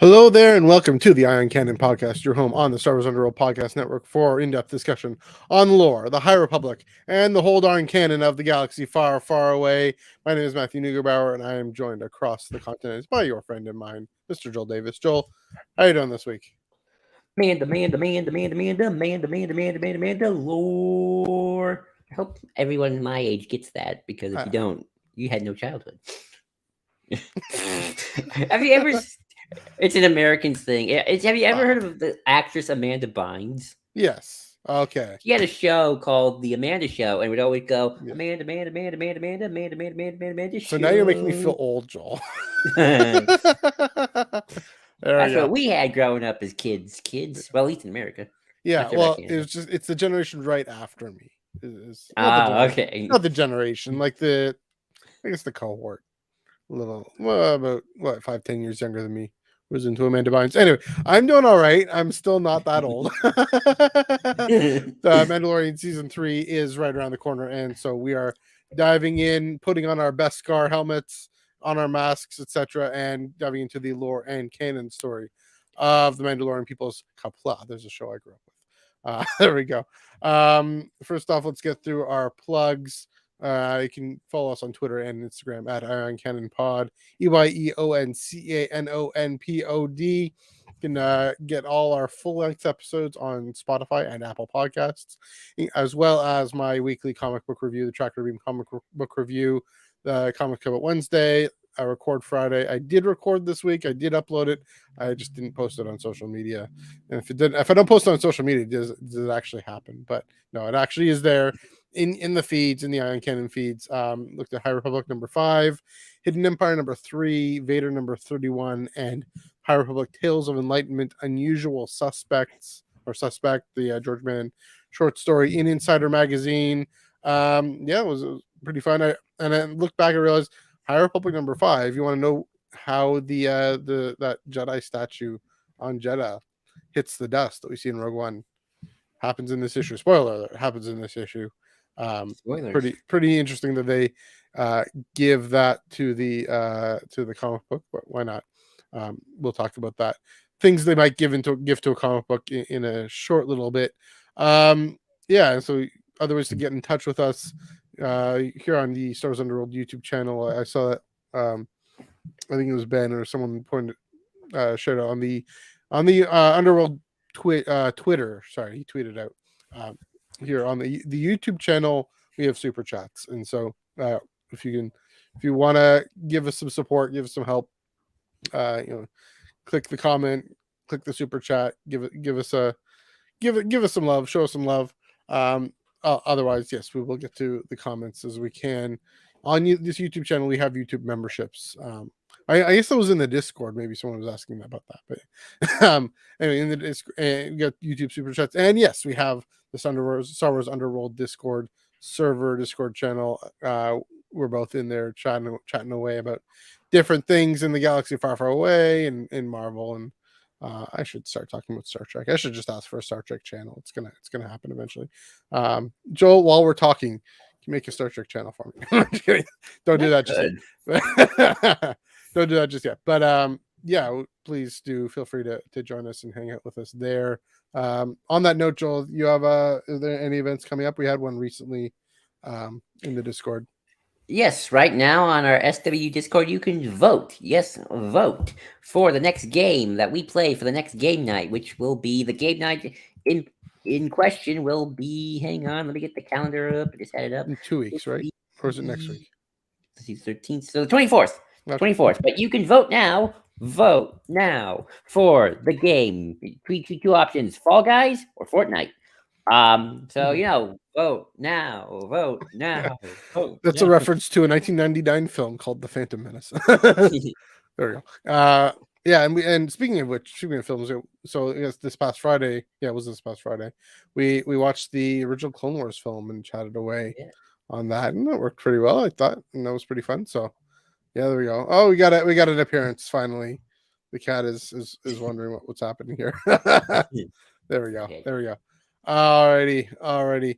Hello there, and welcome to the Iron Canon podcast, your home on the Star Wars Underworld podcast network for in-depth discussion on lore, the High Republic, and the whole darn canon of the galaxy far, far away. My name is Matthew Neugebauer, and I am joined across the continent by your friend and mine, Mr. Joel Davis. Joel, how are you doing this week? Lore. I hope everyone my age gets that, because if you don't, you had no childhood. Have you ever? It's an American thing. Have you ever heard of the actress Amanda Bynes? Yes. Okay. She had a show called The Amanda Show, and would always go, Amanda So now you're making me feel old, Joel. That's what we had growing up as kids. Well, at least in America. Yeah, well, it's the generation right after me. Okay. Not the generation, like I guess the cohort. About 5-10 years younger than me was into Amanda Bynes. Anyway, I'm doing all right. I'm still not that old. The Mandalorian season 3 is right around the corner, and so we are diving in, putting on our best Scar helmets, on our masks, etc., and diving into the lore and canon story of the Mandalorian people's Kapla. There's a show I grew up with. There we go. First off, let's get through our plugs. You can follow us on Twitter and Instagram at Iron Canon Pod, EYEONCANONPOD. You can get all our full-length episodes on Spotify and Apple Podcasts, as well as my weekly comic book review, the Tracker Beam comic book review, the Comic Cover Wednesday. I record Friday. I did record this week. I did upload it. I just didn't post it on social media. And if I don't post it on social media, does it actually happen? But no, it actually is there in the feeds, in the Iron Canon feeds. Looked at High Republic number 5, Hidden Empire number 3, Vader number 31, and High Republic Tales of Enlightenment, Unusual Suspect, the George Mann short story in Insider Magazine. It was pretty fun. I looked back and realized High Republic number 5. You want to know how that Jedi statue on Jeddah hits the dust that we see in Rogue One? Happens in this issue. Spoiler alert, happens in this issue. Pretty interesting that they give that to the comic book, but why not? We'll talk about that. Things they might give to a comic book in a short little bit. And so other ways to get in touch with us here on the Star Wars Underworld YouTube channel. I saw that I think it was Ben or someone shared it on the Underworld Twitter. Sorry, he tweeted out here on the YouTube channel. We have super chats, and so if you want to give us some support, give us some help, click the comment, click the super chat, give us some love, show us some love. Otherwise, yes, we will get to the comments as we can. On this YouTube channel, we have YouTube memberships. I guess that was in the Discord. Maybe someone was asking about that. But anyway, in the Discord, we got YouTube super chats, and yes, we have the Star Wars Underworld Discord server, Discord channel. We're both in there chatting away about different things in the galaxy far, far away, and in Marvel. And I should start talking about Star Trek. I should just ask for a Star Trek channel. It's gonna happen eventually. Joel, while we're talking, can you make a Star Trek channel for me? Don't do that just yet. Don't do that just yet. But please do feel free to join us and hang out with us there. On that note, Joel, you have is there any events coming up? We had one recently in the Discord. Yes, right now on our SW Discord, you can vote. Yes, vote for the next game that we play for the next game night, which will be the game night in question will be. Hang on, let me get the calendar up. I just had it up. In 2 weeks, right? Or is it next week? Let's see, 13th, so the 24th. Okay. 24th. But you can vote now. Vote now for the game. Two options: Fall Guys or Fortnite. Vote now. Vote now. Vote That's now. a reference to a 1999 film called The Phantom Menace. There we go. And speaking of films, so I guess this past Friday, we watched the original Clone Wars film and chatted away on that, and that worked pretty well, I thought, and that was pretty fun. So yeah, there we go. Oh, we got an appearance finally. The cat is wondering what's happening here. There we go. Alrighty.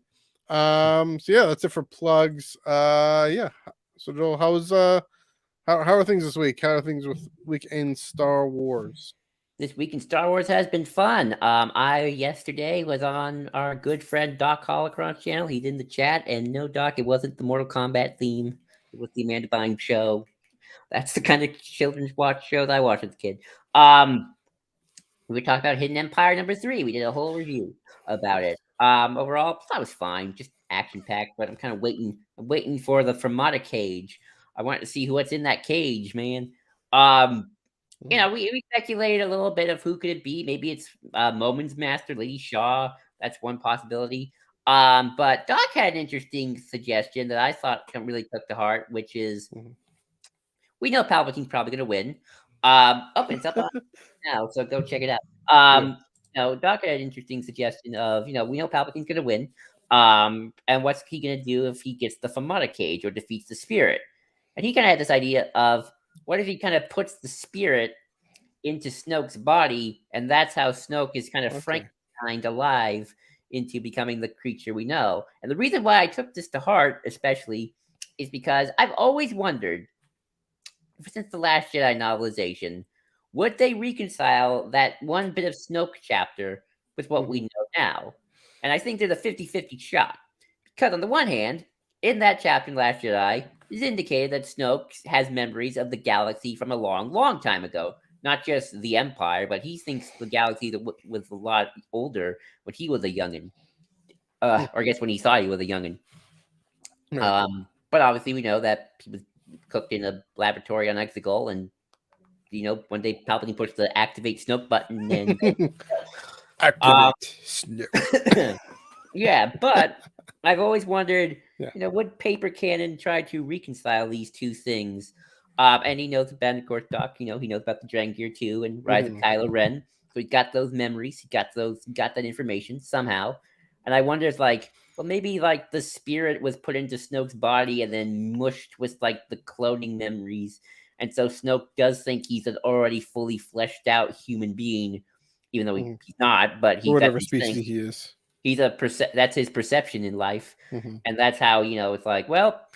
So yeah, that's it for plugs. So Joel, how are things this week? How are things with weekend Star Wars? This week in Star Wars has been fun. I yesterday was on our good friend Doc Holocron's channel. He's in the chat, and no, Doc, it wasn't the Mortal Kombat theme. It was the Amanda Bynes show. That's the kind of children's watch shows I watched as a kid. We were talking about Hidden Empire #3. We did a whole review about it. Overall, that was fine, just action packed. But I'm kind of waiting. I'm waiting for the Fermata cage. I want to see what's in that cage, man. We speculated a little bit of who could it be. Maybe it's Momin's Master, Lady Shaw. That's one possibility. But Doc had an interesting suggestion that I thought really took to heart, which is we know Palpatine's probably going to win. It's up on now, so go check it out. Doc had an interesting suggestion of, we know Palpatine's going to win. And what's he going to do if he gets the Fermata cage or defeats the Spirit? And he kind of had this idea of, what if he kind of puts the Spirit into Snoke's body, and that's how Snoke is kind of Frankenstein alive into becoming the creature we know. And the reason why I took this to heart, especially, is because I've always wondered, since the Last Jedi novelization, would they reconcile that one bit of Snoke chapter with what we know now? And I think there's a 50-50 shot. Because on the one hand, in that chapter in Last Jedi, it's indicated that Snoke has memories of the galaxy from a long, long time ago. Not just the Empire, but he thinks the galaxy was a lot older when he was a youngin. Or I guess when he thought he was a youngin. But obviously we know that he was cooked in a laboratory on Exegol, and one day Palpatine pushed the activate Snoke button and activate Snoke. Yeah, but I've always wondered, would Paper Canon try to reconcile these two things? And he knows about, of course, Doc, he knows about the Drengir too and Rise of Kylo Ren. So he got those memories, he got that information somehow. And I wonder if maybe the Spirit was put into Snoke's body and then mushed with the cloning memories. And so Snoke does think he's an already fully fleshed out human being, even though he's not, but he's whatever species he is. He's that's his perception in life. And that's how, it's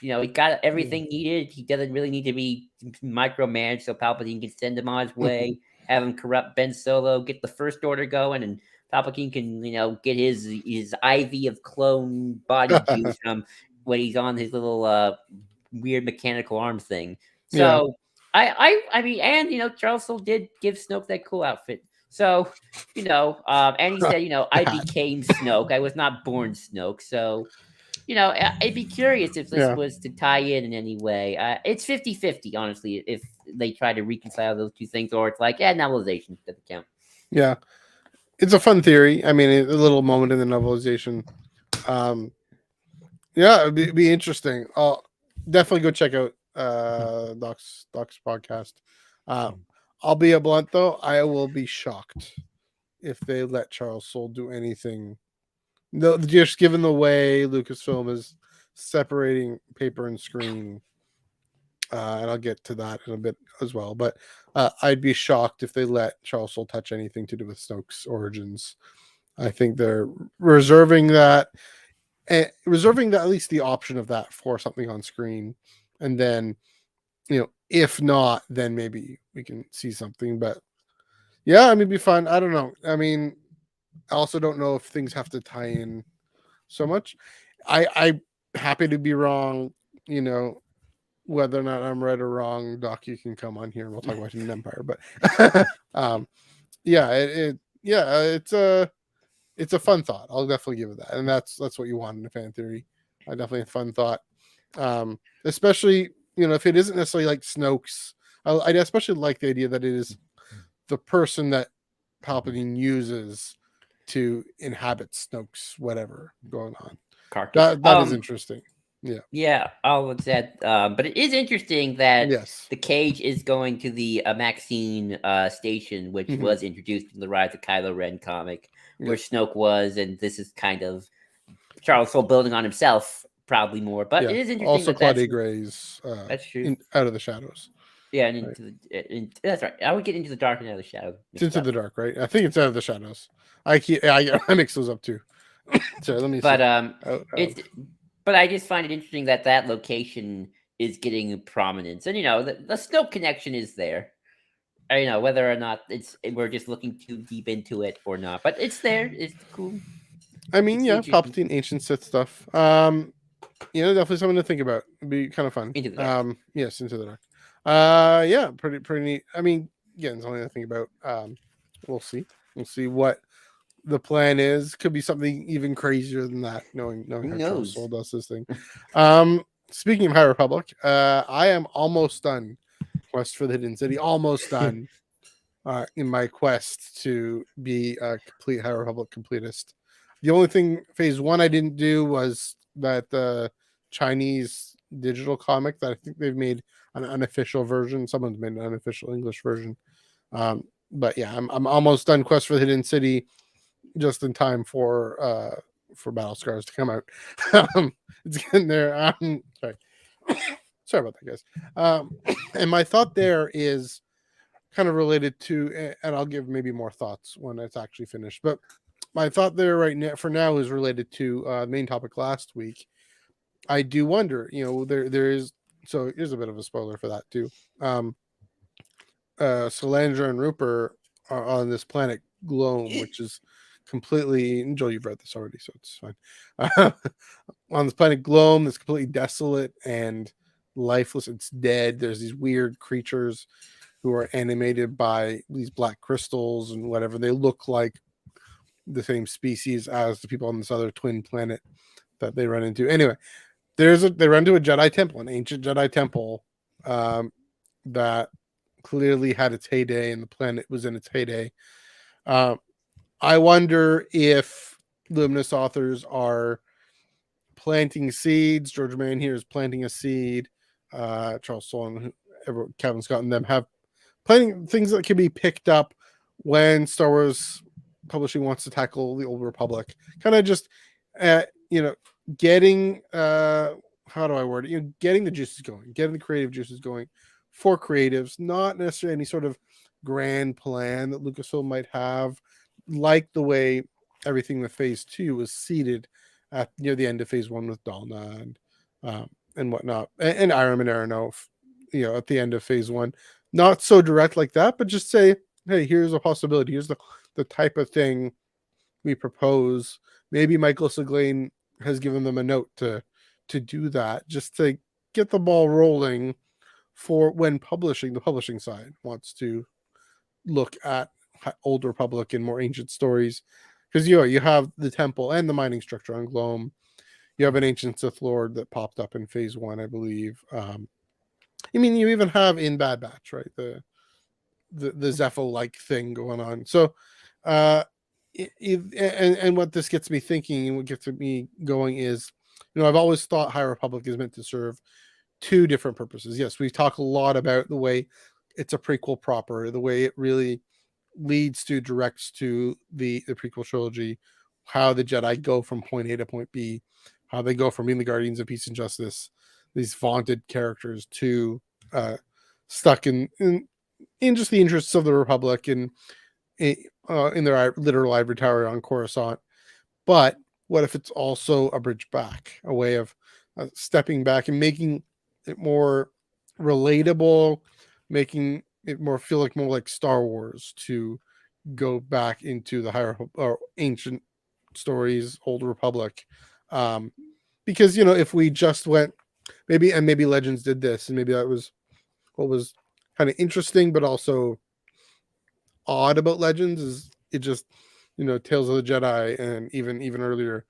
he got everything needed. He doesn't really need to be micromanaged, so Palpatine can send him on his way, have him corrupt Ben Solo, get the First Order going, and Palpatine can, get his IV of clone body juice from when he's on his little weird mechanical arm thing. So I mean, and Charles Soule did give Snoke that cool outfit. So, and he said, I became Snoke. I was not born Snoke. So, I'd be curious if this was to tie in any way. It's 50-50, honestly, if they try to reconcile those two things, or it's novelization doesn't count. Yeah. It's a fun theory. I mean, a little moment in the novelization. It'd be interesting. I'll definitely go check out Doc's podcast. I'll be blunt though. I will be shocked if they let Charles Soule do anything. No, just given the way Lucasfilm is separating paper and screen, and I'll get to that in a bit as well. But I'd be shocked if they let Charles Soule touch anything to do with Snoke's origins. I think they're reserving that, at least the option of that for something on screen, and then if not, then maybe we can see something. But yeah, I mean, it'd be fun. I don't know. I mean, I also don't know if things have to tie in so much. I'm happy to be wrong. Whether or not I'm right or wrong, Doc, you can come on here and we'll talk about Hidden Empire. But it's a fun thought. I'll definitely give it that, and that's what you want in a fan theory. Definitely a fun thought, especially if it isn't necessarily like Snoke's. I especially like the idea that it is the person that Palpatine uses to inhabit Snoke's whatever going on. That is interesting. Yeah, I'll accept that. But it is interesting that the cage is going to the Maxine station, which was introduced in the Rise of Kylo Ren comic, where Snoke was, and this is kind of Charles Soule building on himself, probably more. But it is interesting. Also, Claudia Gray's that's true. Out of the Shadows. Yeah, and that's right. I would get Into the Dark and Out of the Shadows. It's Into the Dark, right? I think it's Out of the Shadows. I mix those up too. So let me. But I just find it interesting that location is getting prominence, and the Snoke connection is there. I don't know whether or not we're just looking too deep into it or not, but it's there. It's cool. I mean, It's yeah, interesting. Palpatine, ancient Sith stuff. Definitely something to think about. It'd be kind of fun. Into the dark. Yes, Into the Dark. Yeah, pretty neat. I mean, again, something to think about. We'll see. We'll see what the plan is. Could be something even crazier than that. Knowing Who how Charles knows? Soule does this thing. Speaking of High Republic, I am almost done. Quest for the Hidden City. Almost done. In my quest to be a complete High Republic completist. The only thing phase 1 I didn't do was that Chinese digital comic that I think they've made an unofficial version. Someone's made an unofficial English version. But yeah, I'm almost done Quest for the Hidden City, just in time for Battle Scars to come out. It's getting there. Sorry. Sorry about that, guys. And my thought there is kind of related to, and I'll give maybe more thoughts when it's actually finished. But my thought there right now, for now, is related to the main topic last week. I do wonder, there is. So here's a bit of a spoiler for that too. Solandra and Rupert are on this planet Gloam, which is completely. Joel, you've read this already, so it's fine. On this planet Gloam, that's completely desolate and lifeless. It's dead. There's these weird creatures who are animated by these black crystals and whatever. They look like the same species as the people on this other twin planet that they run into. Anyway, they run to a Jedi temple, an ancient Jedi temple that clearly had its heyday, and the planet was in its heyday. I wonder if Luminous authors are planting seeds. George Mann here is planting a seed. Charles Soule and Kevin Scott and them have planting things that can be picked up when Star Wars publishing wants to tackle the Old Republic. Kind of just, getting, how do I word it? Getting the juices going, getting the creative juices going for creatives, not necessarily any sort of grand plan that Lucasfilm might have, like the way everything with Phase 2 was seeded at near the end of Phase 1 with Dalna and whatnot, and Iram and Aronoff, at the end of Phase 1. Not so direct like that, but just say, hey, here's a possibility. Here's the type of thing we propose. Maybe Michael Siglain has given them a note to do that, just to get the ball rolling for when the publishing side wants to look at Old Republic and more ancient stories. Because you have the temple and the mining structure on Gloam. You have an ancient Sith Lord that popped up in Phase 1, I believe. You even have in Bad Batch, right? The Zepho-like thing going on. So, and what this gets me thinking and what gets me going is, I've always thought High Republic is meant to serve two different purposes. Yes, we've talked a lot about the way it's a prequel proper, the way it really directs to the prequel trilogy, how the Jedi go from point A to point B, how they go from being the guardians of peace and justice, these vaunted characters, to stuck in just the interests of the Republic and in their literal ivory tower on Coruscant. But what if it's also a bridge back, a way of stepping back and making it more relatable, making it feel more like Star Wars, to go back into the higher or ancient stories, Old Republic. Because if we just went, maybe Legends did this, and maybe that was what was kind of interesting, but also odd about Legends, is it just Tales of the Jedi, and even earlier,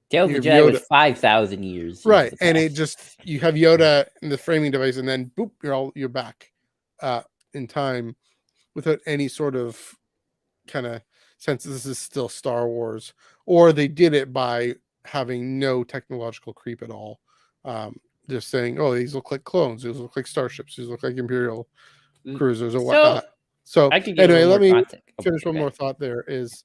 Tales of the Jedi was 5,000 years, right? And it just, you have Yoda in the framing device, and then boop, you're back in time, without any sort of kind of sense that this is still Star Wars, or they did it by having no technological creep at all. Just saying, oh, these look like clones, these look like starships, these look like Imperial cruisers or whatnot. So anyway, let me finish one more thought. There is,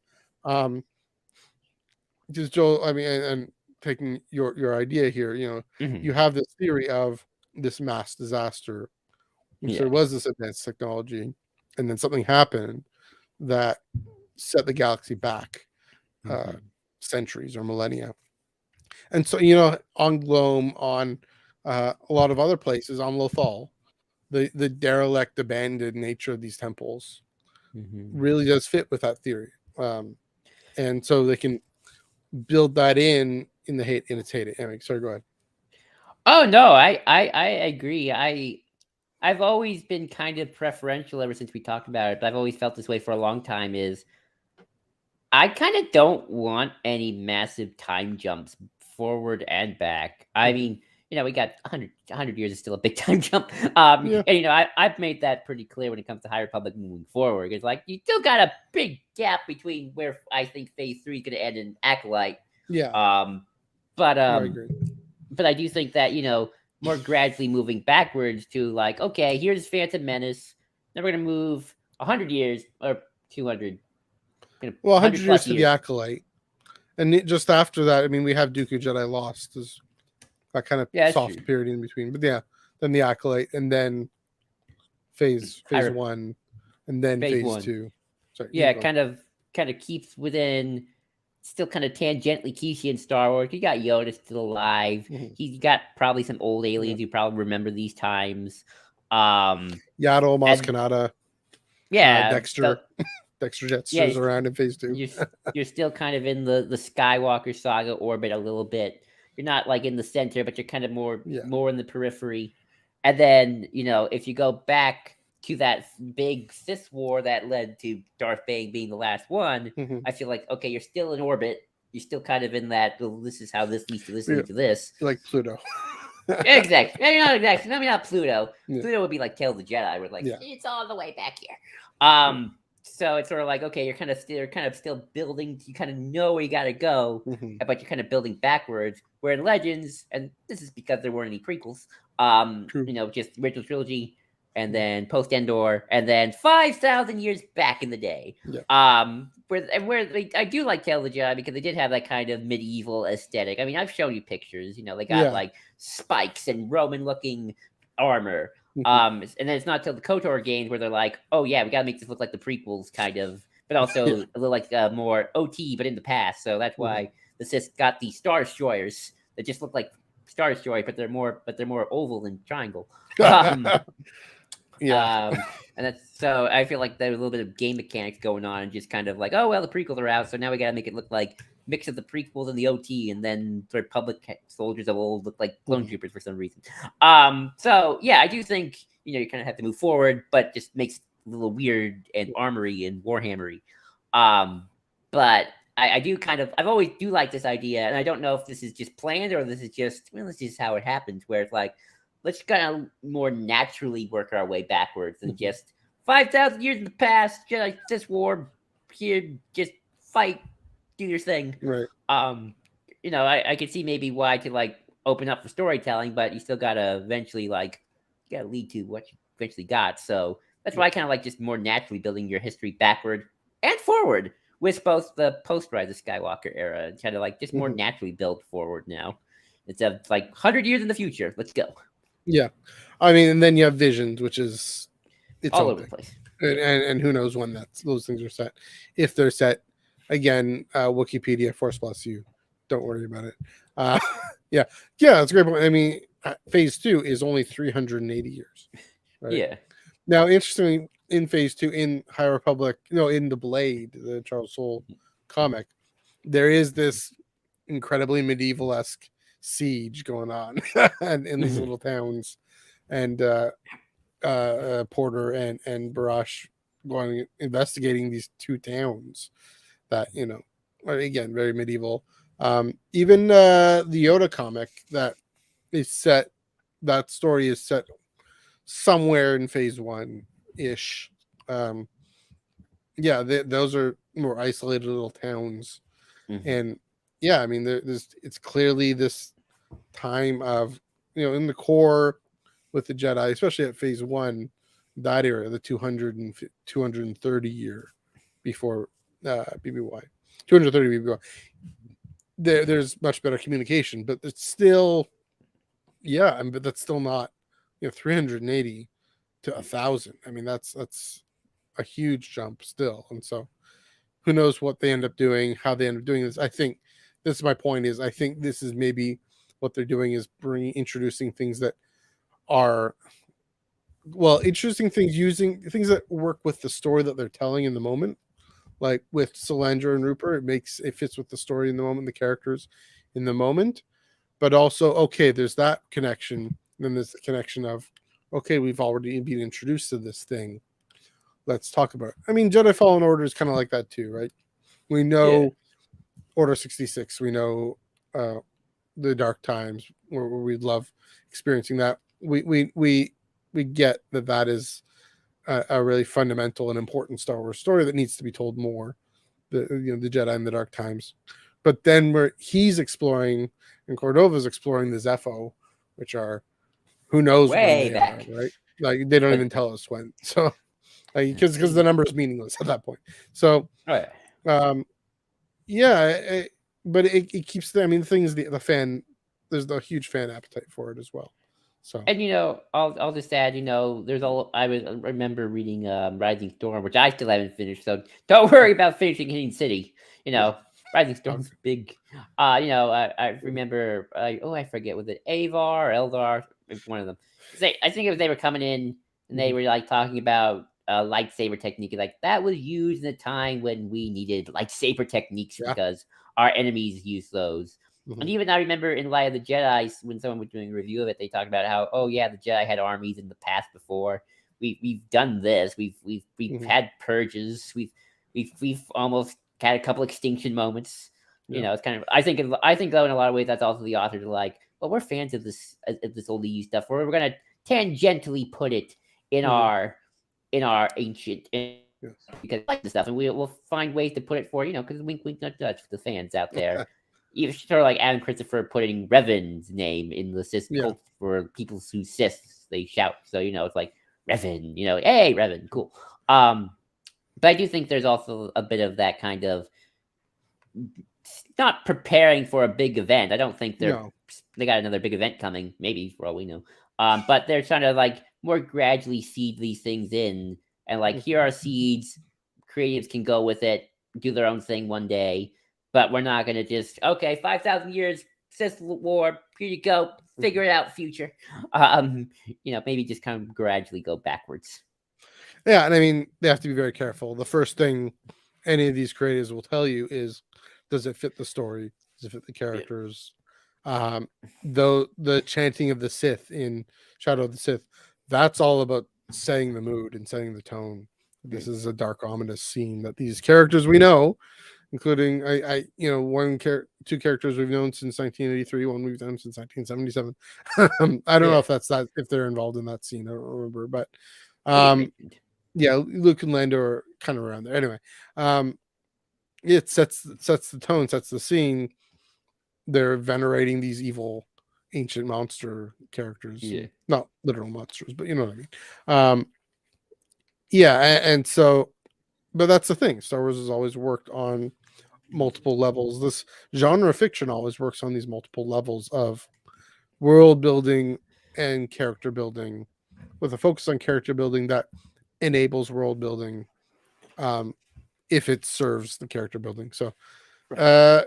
just Joel. And taking your idea here, you have this theory of this mass disaster. Yeah. There was this advanced technology, and then something happened that set the galaxy back centuries or millennia. And so, on Gloam, on a lot of other places, on Lothal, the derelict, abandoned nature of these temples Mhm. really does fit with that theory. And so they can build that in the hate in its heyday. Anyway, sorry, go ahead. Oh no, I agree. I've always been kind of preferential ever since we talked about it, but I've always felt this way for a long time. Is I kind of don't want any massive time jumps forward and back. I Mhm. mean, we got 100 years is still a big time jump. Yeah, And I've made that pretty clear when it comes to High Republic moving forward. It's like you still got a big gap between where I think Phase 3 is going to end in Acolyte. yeah, Um, but no, I um, agree. but I do think that more gradually moving backwards to like, okay, here's Phantom Menace. Then we're gonna move 100 years or 200, Well, 100 100 years plus to the years. Acolyte, and just after that, I mean, we have Dooku Jedi Lost as that kind of Yeah, that's true. soft period in between. But yeah, then the Acolyte, and then phase Higher one, and then phase phase one. two. Sorry, Yeah, keep going. kind of keeps within. Still kind of tangentially keeps you in Star Wars. You got Yoda still alive. Mhm. He's got probably some old Yeah. aliens you probably remember these times. Um, Yaddle, Maz and Kanata, yeah, Dexter. Dexter yeah, Jettster's around in phase two. you're you're still kind of in the Skywalker saga orbit a little bit. You're not like in the center, but you're kind of Yeah. more in the periphery. And then if you go back to that big Sith war that led to Darth Bane being the last one, Mhm. I feel like okay, you're still in orbit. You're still kind of in that. Well, this is how this leads to this Yeah, leads to this. like Pluto. Exactly. Maybe not exactly. Maybe not Pluto. Yeah. Pluto would be like Tale of the Jedi, where like Yeah. it's all the way back here. Yeah. So it's sort of like okay, you're kind of still building. You kind of know where you got to go, Mhm. but you're kind of building backwards. Where in Legends, and this is because there weren't any prequels. True. Just original trilogy, and Yeah. then post Endor, and then 5,000 years back in the day. Yeah. I do like Tale of the Jedi because they did have that kind of medieval aesthetic. I mean, I've shown you pictures. They got Yeah. like spikes and Roman looking armor. Mhm. And then it's not till the KOTOR games where they're like, oh yeah, we gotta make this look like the prequels, kind of, but also Yeah. a little like more OT, but in the past. So that's Mhm. why the Sith got these Star Destroyers that just look like Star Destroyer, but they're more oval than triangle. Um, Yeah. and that's so I feel like there's a little bit of game mechanics going on, and just kind of like, oh well, the prequels are out, so now we gotta make it look like mix of the prequels and the OT, and then the Republic soldiers of old look like clone Mhm. troopers for some reason. So yeah, I do think you kind of have to move forward, but just makes it a little weird and armory and warhammery. But I do I've always do like this idea, and I don't know if this is just planned or this is just this is how it happens, where it's like let's kind of more naturally work our way backwards than just 5,000 years in the past, just this war here, just fight, do your thing. Right. I could see maybe why to like open up for storytelling, but you still gotta eventually you gotta lead to what you eventually got. So that's why I kind of like just more naturally building your history backward and forward with both the post Rise of Skywalker era and kind of like just more Mhm. naturally built forward now. Instead of like 100 years in the future. Let's go. Yeah. I mean, and then you have Visions, which is its All own over the thing. place. And who knows when those things are set. If they're set, again, Wikipedia, Force bless you. Don't worry about it. Yeah, that's a great point. I mean, phase 2 is only 380 years, right? Yeah. Now, interestingly, in phase 2, in High Republic, in the Blade, the Charles Soule comic, there is this incredibly medieval-esque siege going on and in these little towns, and Porter and Barash going investigating these two towns that are again very medieval. Even the Yoda comic that story is set somewhere in phase 1 ish. Those are more isolated little towns, and I mean it's clearly this time of in the core with the Jedi, especially at phase 1, that era, the 230 year before BBY, 230 BBY. There's much better communication, but it's still, but that's still not 380 to 1,000. I mean, that's a huge jump still, and so who knows what they end up doing, how they end up doing this. I think this is my point. Is I think this is maybe what they're doing is introducing things that are well, interesting things using things that work with the story that they're telling in the moment. Like with Solandra and Rupert, it fits with the story in the moment, the characters in the moment. But also, okay, there's that connection. Then there's the connection of, okay, we've already been introduced to this thing. Let's talk about it. I mean, Jedi Fallen Order is kind of like that too, right? We Yeah. know Order 66. We know the Dark Times, where we love experiencing that. We get that is a really fundamental and important Star Wars story that needs to be told more. The Jedi and the Dark Times, but then where he's exploring and Cordova's exploring the Zepho, which are who knows when Way they are, back. right? Like they don't But even tell us when. So because the number is meaningless at that point. So right. um, yeah, but it keeps the. I mean, the thing is the fan. There's the huge fan appetite for it as well. So And I'll just add, there's all I remember reading Rising Storm, which I still haven't finished. So don't worry about finishing Hidden City. You yeah, know, Rising Storm's okay. big. I remember. I forget, was it Avar or Eldar? One of them. I think it was they were coming in and they Mhm. were like talking about lightsaber technique. Like that was used in a time when we needed lightsaber techniques Yeah. because our enemies used those. And Mhm. even I remember in Light of the Jedi, when someone was doing a review of it, they talked about how, oh yeah, the Jedi had armies in the past before. We've done this. We've Mhm. had purges. We've almost had a couple extinction moments. Yeah. It's kind of I think though in a lot of ways that's also the authors are like, well, we're fans of this old EU stuff. We're gonna tangentially put it in Mhm. our ancient Yes. because we like the stuff, and we'll find ways to put it for because wink wink nudge nudge for the fans out there. You sort of like Adam Christopher putting Revan's name in the Sith Yeah. cult for people who Sith they shout. So it's like Revan, hey Revan, cool. But I do think there's also a bit of that kind of not preparing for a big event. I don't think No. they got another big event coming, maybe for all we know. But they're trying to like more gradually seed these things in, and like Mhm. here are seeds. Creatives can go with it, do their own thing one day, but we're not gonna just 5,000 years Sith War. Here you go, Mhm. figure it out, future. Maybe just kind of gradually go backwards. Yeah, and I mean they have to be very careful. The first thing any of these creators will tell you is, does it fit the story? Does it fit the Yeah. characters? Though the chanting of the Sith in Shadow of the Sith, that's all about setting the mood and setting the tone. This is a dark, ominous scene that these characters we know, including two characters we've known since 1983, one we've known since 1977. I don't know Yeah, if they're involved in that scene. I don't remember, but they get um, mentioned. yeah, Luke and Lando are kind of around there. Anyway, um, it sets the tone, sets the scene. They're venerating these evil ancient monster characters, Yeah, and not literal monsters, but you know what I mean. Um, yeah, and so, but that's the thing. Star Wars has always worked on multiple levels. This genre of fiction always works on these multiple levels of world building and character building, with a focus on character building that enables world building. If it serves the character building. So, right. uh,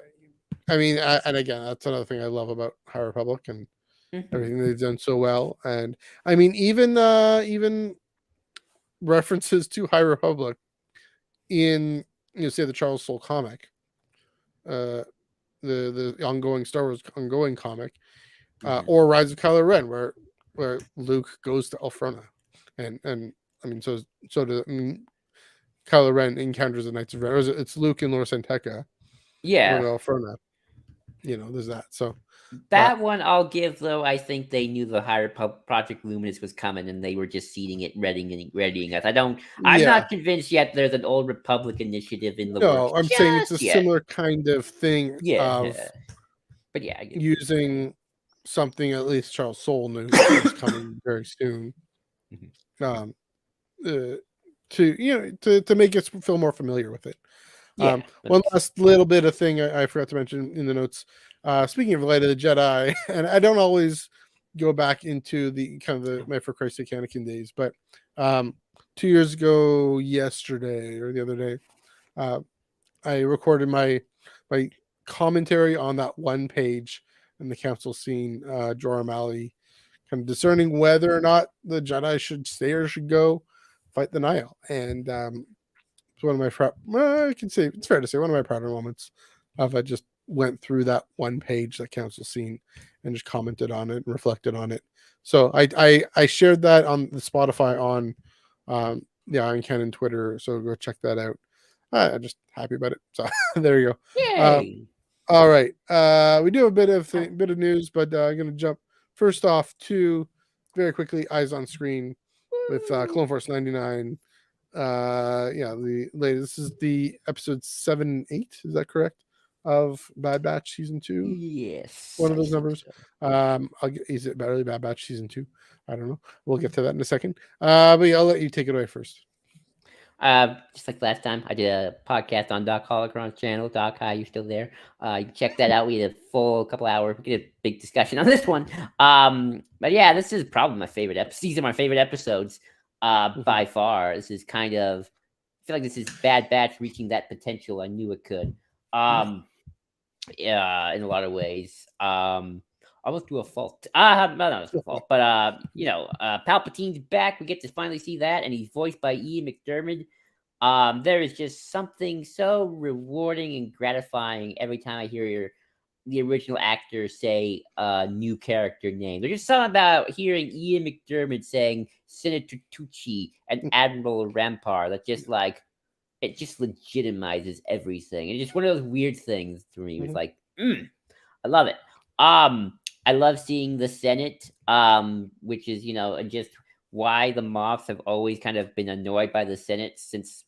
I mean, and again, that's another thing I love about High Republic and Hmm. everything they've done so well. And I mean, even references to High Republic in say the Charles Soule comic, uh, the ongoing Star Wars ongoing comic, Hmm. or Rise of Kylo Ren, where Luke goes to Elfrona, and I mean, Kylo Ren encounters the Knights of Ren. Or it's Luke and Lor Santeca go Yeah, to Elfrona. There's that. So, but that one I'll give though. I think they knew the higher Project Luminous was coming, and they were just seeding it, readying us. I'm yeah, not convinced yet. There's an old Republic initiative in the works no, I'm saying it's a just yet. similar kind of thing Yeah, of but yeah, I get it. using something at least Charles Soule knew was coming very soon. Mhm. Um, to to make us feel more familiar with it. Yeah, that One makes sense. last little bit of thing I forgot to mention in the notes. Speaking of Light of the Jedi, and I don't always go back into the kind of my For Christ's Sake Anakin days, but 2 years ago, yesterday or the other day, uh, I recorded my commentary on that one page in the council scene. Jorah Malley kind of discerning whether or not the Jedi should stay or should go fight the Nihil. And it's one of my I can say it's fair to say one of my prouder moments of I just went through that one page, that council scene, and just commented on it and reflected on it. So I shared that on the Spotify on on Canon Twitter. So go check that out. I'm just happy about it. So there you go. Yay! All right. We do have a bit of news, but I'm gonna jump first off to very quickly Eyes on Screen with Clone Force 99. The latest. This is the episode 7 and 8. Is that correct? Of Bad Batch season 2. Yes. One of those numbers. Is it Barely Bad Batch season 2? I don't know. We'll get to that in a second. But yeah, I'll let you take it away first. Just like last time, I did a podcast on Doc Holocron's channel. Doc, hi, you still there? You can check that out. We had a full couple hour, we did a big discussion on this one. But yeah, this is probably my favorite episode. These are my favorite episodes by far. This is kind of, I feel like this is Bad Batch reaching that potential I knew it could. Yeah, in a lot of ways. Almost to a fault. Not a fault, but Palpatine's back. We get to finally see that, and he's voiced by Ian McDiarmid. There is just something so rewarding and gratifying every time I hear the original actor say a new character name. There's just something about hearing Ian McDiarmid saying Senator Tucci and Admiral Rampar that just like it just legitimizes everything. And it's just one of those weird things to me. It's like, I love it. I love seeing the Senate, which is, just why the Moffs have always kind of been annoyed by the Senate since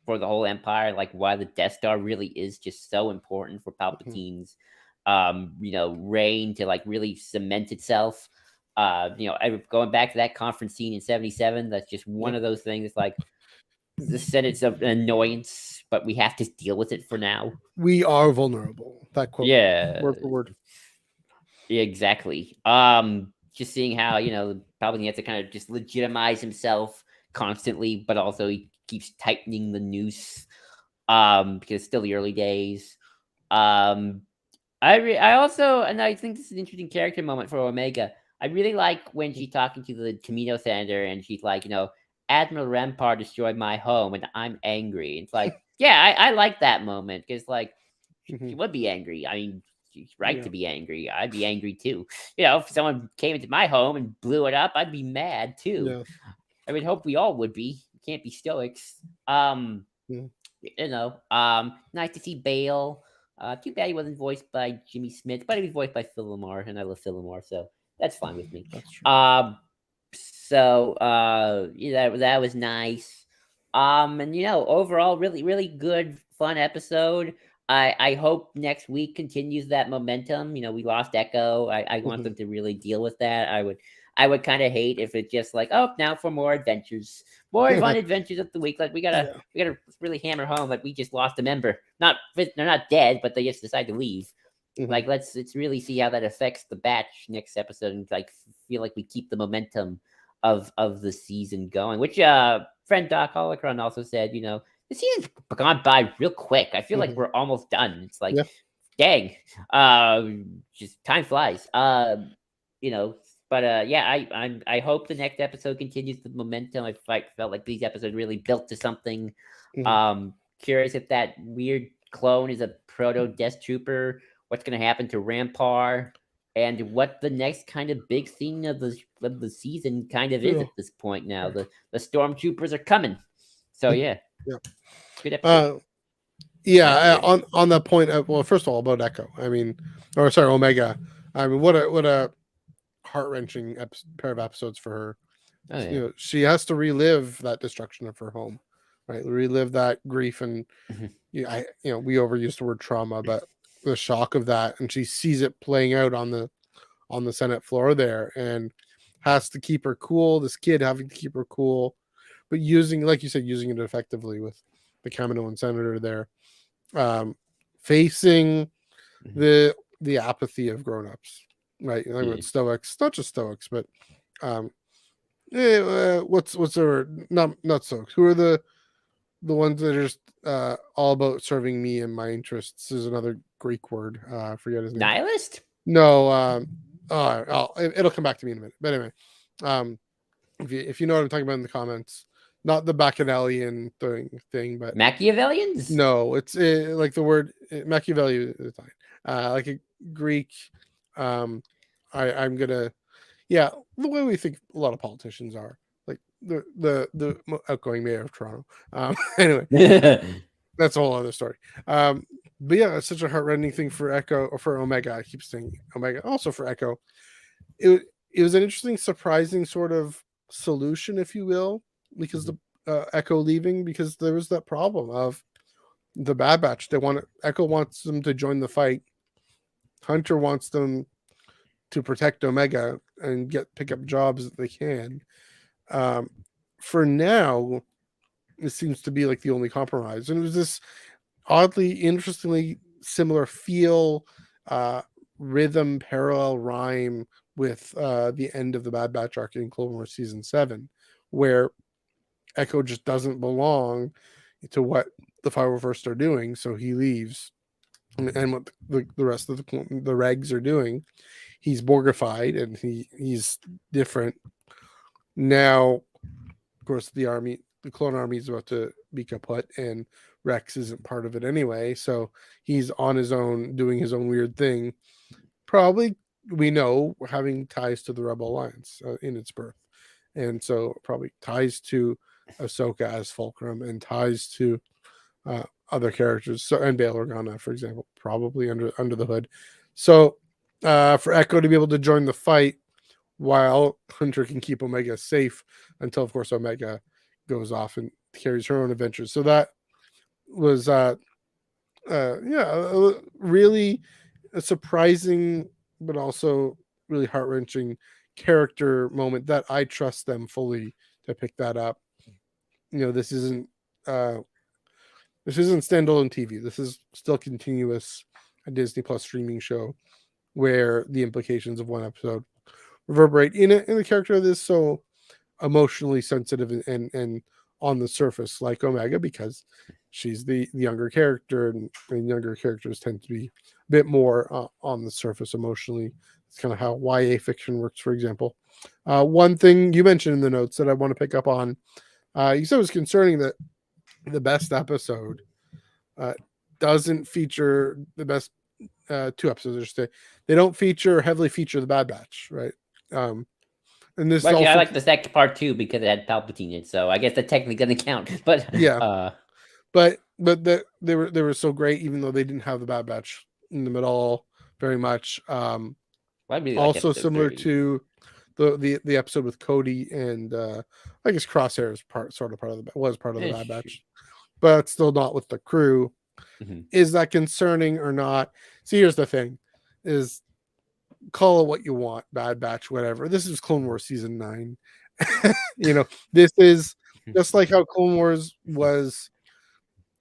for the whole Empire, like why the Death Star really is just so important for Palpatine's, reign to like really cement itself. Going back to that conference scene in 77, that's just one of those things. It's like the Senate's an annoyance, but we have to deal with it for now. We are vulnerable. That quote. Yeah. Word for word. Yeah, exactly. Just seeing how, Palpatine has to kind of just legitimize himself constantly, but also he keeps tightening the noose. Because it's still the early days. I also, and I think this is an interesting character moment for Omega. I really like when she's talking to the Camino Senator and she's like, Admiral Rampar destroyed my home and I'm angry. It's like, yeah, I like that moment because like she would be angry. I mean, she's right to be angry. I'd be angry too. If someone came into my home and blew it up, I'd be mad too. Yeah. I would hope we all would be. We can't be stoics. Nice to see Bale. Too bad he wasn't voiced by Jimmy Smith, but he was voiced by Phil Lamar, and I love Phil Lamar, so that's fine with me. That's true. That was nice. Overall, really, really good, fun episode. I hope next week continues that momentum. We lost Echo. I want them to really deal with that. I would kind of hate if it's just like, oh, now for more adventures, more fun adventures of the week. Like we gotta really hammer home that we just lost a member. They're not dead, but they just decide to leave. Like let's really see how that affects the batch next episode, and like feel like we keep the momentum of the season going. Which friend Doc Holocron also said, the season's gone by real quick. I feel like we're almost done. It's like, dang, just time flies. But I hope the next episode continues the momentum. I felt like these episodes really built to something. Curious if that weird clone is a proto Death Trooper. What's going to happen to Rampar, and what the next kind of big thing of the season kind of is at this point now. The stormtroopers are coming. So yeah. Good episode. On that point, well, first of all, about Echo. Omega. What a heart-wrenching pair of episodes for her. She has to relive that destruction of her home, right? Relive that grief, and we overused the word trauma, but the shock of that, and she sees it playing out on the Senate floor there, and has to keep her cool. This kid having to keep her cool, but using it effectively with the Kaminoan senator there, facing the apathy of grown-ups, right? With stoics, not just stoics, but what's the word? Not stoics. Who are the ones that are just all about serving me and my interests? Is another Greek word. I forget his name. Nihilist? No, It'll come back to me in a minute. But anyway, um, if you know what I'm talking about in the comments, not the Bacchanalian thing, but Machiavellians? no, it's like the word Machiavelli is fine. Like a Greek. Um, I'm gonna yeah, the way we think a lot of politicians are, like the outgoing mayor of Toronto. Anyway, that's a whole other story. But yeah, it's such a heartrending thing for Echo or for Omega. I keep saying Omega, also for Echo. It was an interesting, surprising sort of solution, if you will, because the Echo leaving, because there was that problem of the Bad Batch. Echo wants them to join the fight. Hunter wants them to protect Omega and pick up jobs that they can. For now, it seems to be like the only compromise, and it was this oddly, interestingly similar feel, rhythm, parallel rhyme with the end of the Bad Batch arc in Clone Wars season 7, where Echo just doesn't belong to what the 501st are doing, so he leaves, and what the rest of the regs are doing. He's Borgified and he's different. Now, of course, the clone army is about to be kaput, and Rex isn't part of it anyway, so he's on his own, doing his own weird thing. Probably, we know, having ties to the Rebel Alliance in its birth, and so probably ties to Ahsoka as Fulcrum and ties to other characters. So, and Bail Organa, for example, probably under the hood. So, for Echo to be able to join the fight while Hunter can keep Omega safe until, of course, Omega goes off and carries her own adventures. So that was, really a surprising, but also really heart-wrenching character moment that I trust them fully to pick that up. This isn't standalone TV. This is still continuous, a Disney Plus streaming show where the implications of one episode reverberate in a character that is so emotionally sensitive and on the surface like Omega, because she's the younger character, and younger characters tend to be a bit more on the surface emotionally. It's kind of how YA fiction works, for example. One thing you mentioned in the notes that I want to pick up on, you said it was concerning that the best episode doesn't feature the best 2 episodes, I should say. They don't heavily feature the Bad Batch, right? And this Actually, also, I like the second part too because it had Palpatine in it, so I guess that technically doesn't count. But yeah, but they were so great, even though they didn't have the Bad Batch in them at all, very much. I really like Also episode similar 30. to the episode with Cody and I guess Crosshair is part of the Bad Batch, but still not with the crew. Mm-hmm. Is that concerning or not? See, here's the thing: is call it what you want, Bad Batch, whatever. This is Clone Wars season 9. This is just like how Clone Wars was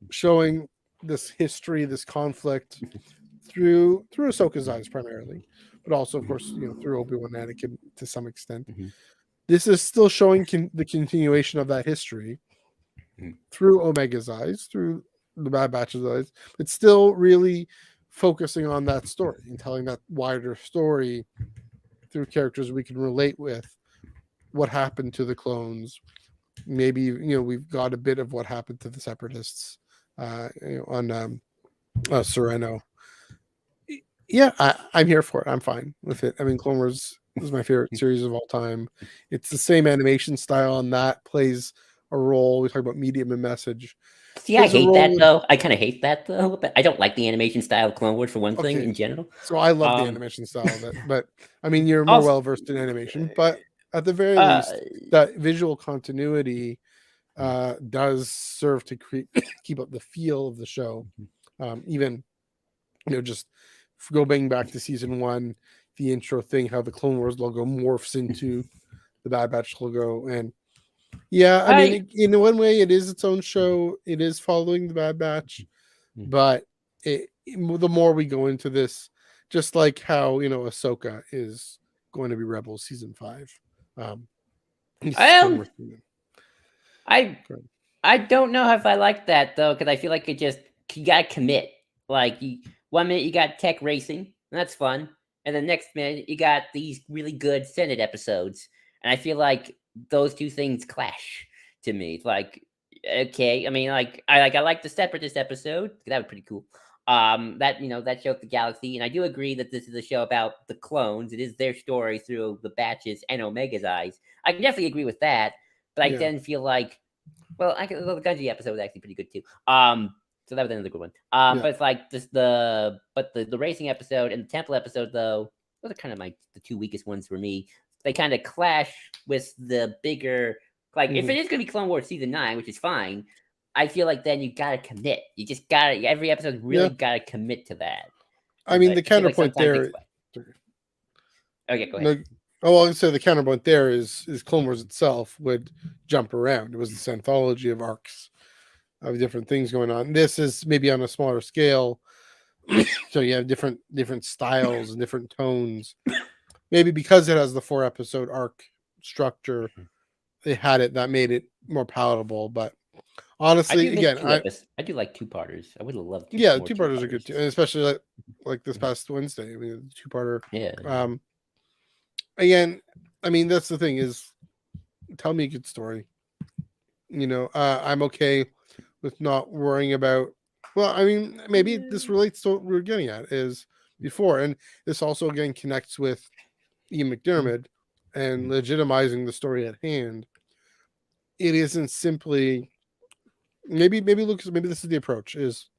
showing this history, this conflict through Ahsoka's eyes primarily, but also, of course, through Obi-Wan and Anakin to some extent. Mm-hmm. This is still showing the continuation of that history through Omega's eyes, through the Bad Batch's eyes. It's still really focusing on that story and telling that wider story through characters we can relate with. What happened to the clones? Maybe we've got a bit of what happened to the Separatists on Sereno. Yeah, I'm here for it. I'm fine with it. I mean, Clone Wars is my favorite series of all time. It's the same animation style, and that plays a role. We talk about medium and message. See, I hate that though. I kind of hate that though. But I don't like the animation style of Clone Wars for one thing in general. So I love the animation style of it, but I mean, you're more well versed in animation. But at the very least, that visual continuity does serve to keep up the feel of the show. Even just going back to season 1, the intro thing, how the Clone Wars logo morphs into the Bad Batch logo, and I mean, in one way, it is its own show. It is following the Bad Batch, but the more we go into this, just like how Ahsoka is going to be Rebels season 5. I don't know if I like that though, because I feel like you gotta commit. Like 1 minute you got tech racing, and that's fun, and the next minute you got these really good Senate episodes, and I feel like those two things clash to me. It's like, okay, I mean, I like the Separatist episode. That was pretty cool. That that showed the galaxy, and I do agree that this is a show about the clones. It is their story through the Batch's and Omega's eyes. I can definitely agree with that, but I Yeah. then feel like, well, the Gunji episode was actually pretty good too. So that was another good one. Yeah. But it's like the racing episode and the temple episode though, those are kind of the two weakest ones for me. They kind of clash with the bigger, like if it is going to be Clone Wars season 9, which is fine. I feel like then you gotta commit. You just gotta every episode really gotta commit to that. I mean, But the I feel like counterpoint sometimes there. Okay, go ahead. No, well, I would say the counterpoint there is Clone Wars itself would jump around. It was this anthology of arcs of different things going on. This is maybe on a smaller scale, so you have different styles and different tones. Maybe because it has the 4-episode arc structure, they had it that made it more palatable. But honestly, again, I do like 2-parters. I would have loved. Yeah, 2-parters are good too, and especially like this past Wednesday. I mean, the 2-parter. Yeah. Again, I mean that's the thing is, tell me a good story. I'm okay with not worrying about. Well, I mean, maybe this relates to what we were getting at is before, and this also again connects with Ian McDiarmid and legitimizing the story at hand. It isn't simply maybe Lucas. Maybe this is the approach is,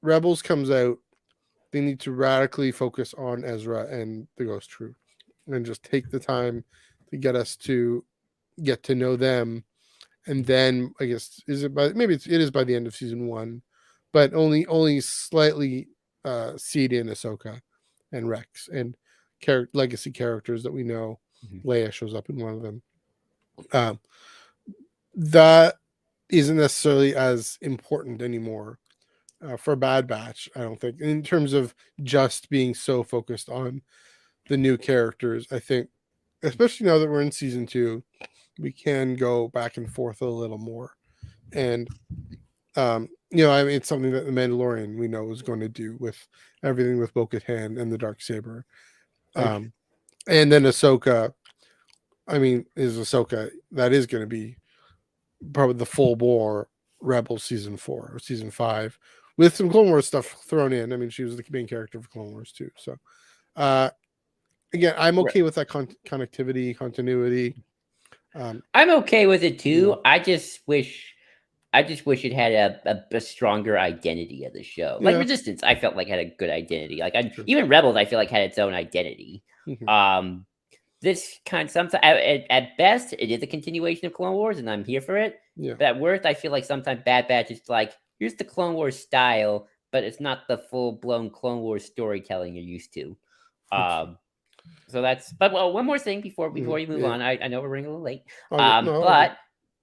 Rebels comes out. They need to radically focus on Ezra and the Ghost Troop, and just take the time to get us to get to know them. And then I guess it is by the end of season 1, but only slightly seed in Ahsoka and Rex and legacy characters that we know. Leia shows up in one of them. That isn't necessarily as important anymore for Bad Batch, I don't think, in terms of just being so focused on the new characters. I think, especially now that we're in season 2, we can go back and forth a little more. And, I mean, it's something that the Mandalorian we know is going to do with everything with Bo-Katan and the Darksaber. And then Ahsoka, I mean, that is going to be probably the full bore Rebels season 4 or season 5 with some Clone Wars stuff thrown in. I mean, she was the main character for Clone Wars too. So, again, I'm okay with that connectivity, continuity. I'm okay with it too. I just wish it had a stronger identity of the show. Like Resistance, I felt like had a good identity. Like even Rebels, I feel like had its own identity. This kind of sometimes at best it is a continuation of Clone Wars, and I'm here for it. But at worst, I feel like sometimes Bad Batch is like, here's the Clone Wars style, but it's not the full blown Clone Wars storytelling you're used to. So that's. But one more thing before you move on, I know we're running a little late. But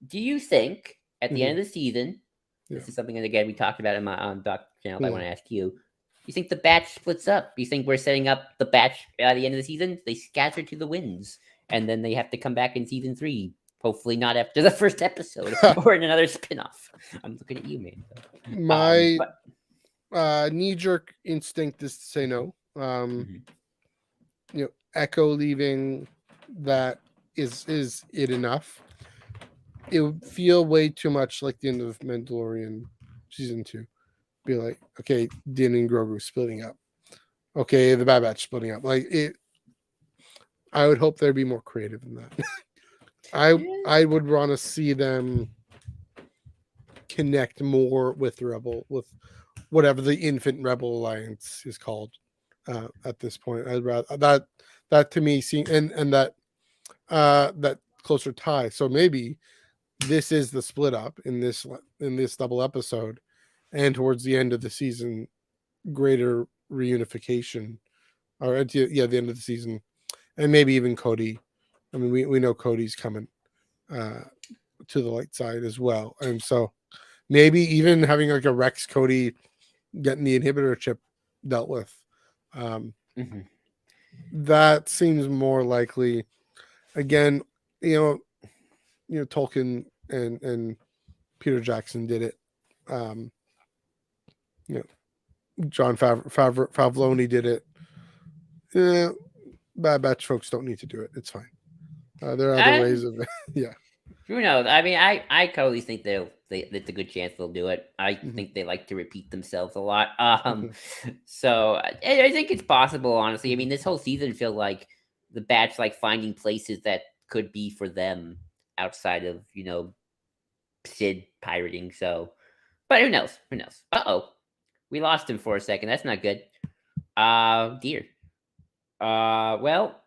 do you think at the end of the season, this is something that again we talked about in my Doc channel, but I want to ask you. You think the batch splits up? You think we're setting up the batch at the end of the season? They scatter to the winds, and then they have to come back in season 3. Hopefully not after the first episode or in another spinoff. I'm looking at you, man. My knee-jerk instinct is to say no. Echo leaving, that is it enough? It would feel way too much like the end of Mandalorian season 2. Be like, okay, Din and Grogu splitting up. Okay, the Bad Batch splitting up. Like it. I would hope there'd be more creative than that. I would want to see them connect more with with whatever the infant Rebel Alliance is called at this point. I'd rather that to me seem and that closer tie. So maybe this is the split up in this double episode, and towards the end of the season, greater reunification, or at the end of the season, and maybe even Cody. I mean, we know Cody's coming to the light side as well, and so maybe even having like a Rex Cody getting the inhibitor chip dealt with. That seems more likely. Again, Tolkien and Peter Jackson did it. John Favloni did it. Bad Batch folks don't need to do it. It's fine. There are other I ways of it. Yeah. Who knows? I mean, I totally think that's a good chance they'll do it. I Mhm. think they like to repeat themselves a lot. Mhm. So I think it's possible. Honestly, I Mhm. mean, this whole season feel like the batch like finding places that could be for them outside of Sid pirating. So, but who knows? Who knows? We lost him for a second. That's not good. Dear. Well,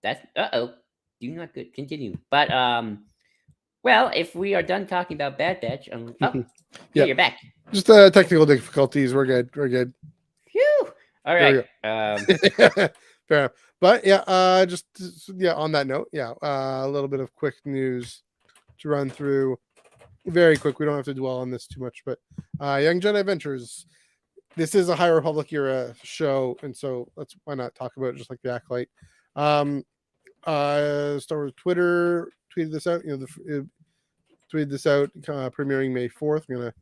that's do not good. Continue. But well, if we are done talking about Bad Batch, Mhm. yeah, Yep. you're back. Just technical difficulties. We're good. We're good. Phew. All There right. we go. Fair enough. But yeah, yeah. On that note, yeah, a little bit of quick news to run through. Very quick. We don't have to dwell on this too much, but Young Jedi Adventures. This is a High Republic era show, and so why not talk about it just like the Acolyte. Um, Star Wars Twitter tweeted this out. Tweeted this out, premiering May 4th. I'm gonna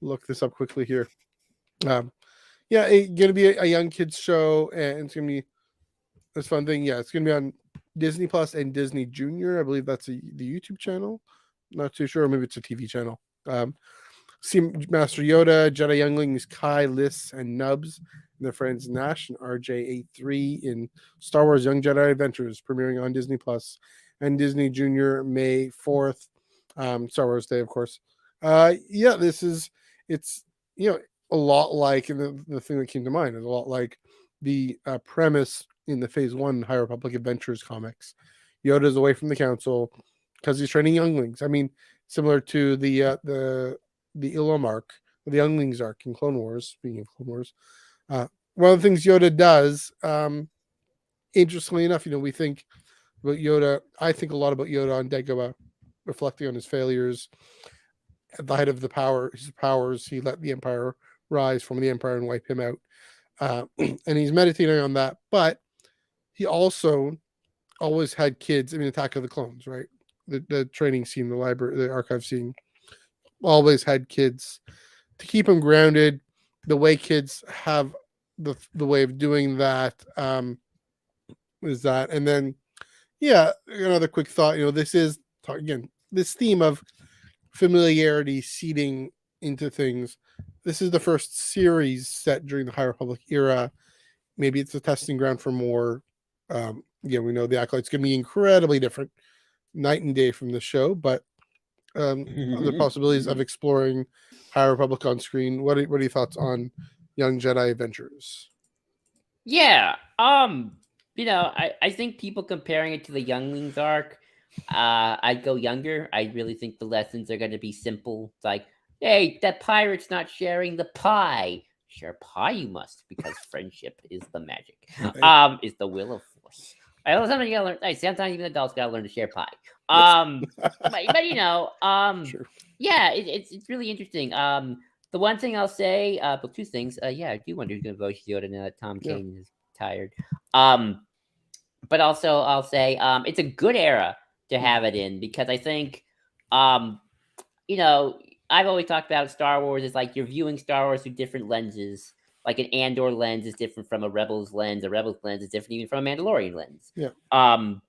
look this up quickly here. Um, yeah, it's gonna be a young kids show, and it's gonna be this fun thing. Yeah, it's gonna be on Disney Plus and Disney Junior. I believe that's the YouTube channel. Not too sure. Maybe it's a TV channel. See Master Yoda, Jedi Younglings Kai, Liss, and Nubs, and their friends Nash and RJ83 in Star Wars Young Jedi Adventures, premiering on Disney Plus and Disney Junior May 4th. Star Wars Day, of course. Yeah, it's a lot like, and the thing that came to mind is a lot like the premise in the Phase 1 High Republic Adventures comics. Yoda's away from the Council because he's training younglings. I mean, similar to the Ilum arc, the Younglings arc in Clone Wars. Speaking of Clone Wars, one of the things Yoda does, interestingly enough, we think about Yoda. I think a lot about Yoda on Dagobah, reflecting on his failures at the height of his powers. He let the Empire rise from the Empire and wipe him out, and he's meditating on that. But he also always had kids. I mean, Attack of the Clones, right? The training scene, the library, the archive scene, always had kids to keep him grounded. The way kids have the way of doing that is that, and then yeah, another quick thought. This is again this theme of familiarity seeding into things. This is the first series set during the High Republic era. Maybe it's a testing ground for more. We know the Acolyte's going to be incredibly different, night and day from the show, but other possibilities of exploring High Republic on screen. What are your thoughts on Young Jedi Adventures? Yeah. I think people comparing it to the Younglings arc, I'd go younger. I really think the lessons are going to be simple. It's like, hey, that pirate's not sharing the pie. Share pie you must, because friendship is the magic. Is the will of force. Sometimes you gotta learn. Sometimes even adults gotta learn to share pie. But Sure. yeah, it's really interesting. The one thing I'll say, well, two things. Yeah, I do wonder who's gonna voice Yoda now that Tom Yeah. Kane is tired. But also I'll say, it's a good era to have it in, because I think, um, I've always talked about Star Wars as like you're viewing Star Wars through different lenses. Like an Andor lens is different from a Rebels lens. A Rebels lens is different even from a Mandalorian lens. Yeah. And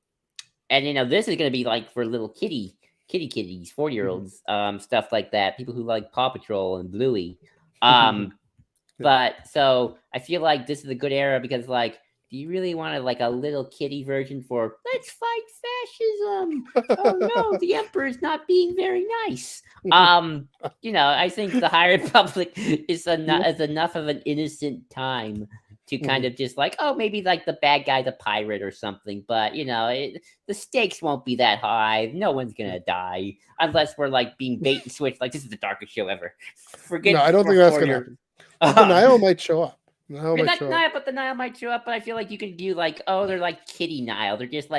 this is gonna be like for little kitties, 4-year-olds, stuff like that. People who like Paw Patrol and Bluey. But so I feel like this is a good era, because like, do you really want like a little kitty version for let's fight fascism? Oh no, the Emperor's not being very nice. I think the High Republic is enough of an innocent time to kind of just like, oh, maybe like the bad guy, the pirate or something. But the stakes won't be that high. No one's gonna die unless we're like being bait and switch. Like, this is the darkest show ever. Forget. No, I don't think that's going to happen. But the Nile might show up. Nile might show up. But the Nile might show up. But I feel like you can do like, oh, they're like kitty Nile. They're just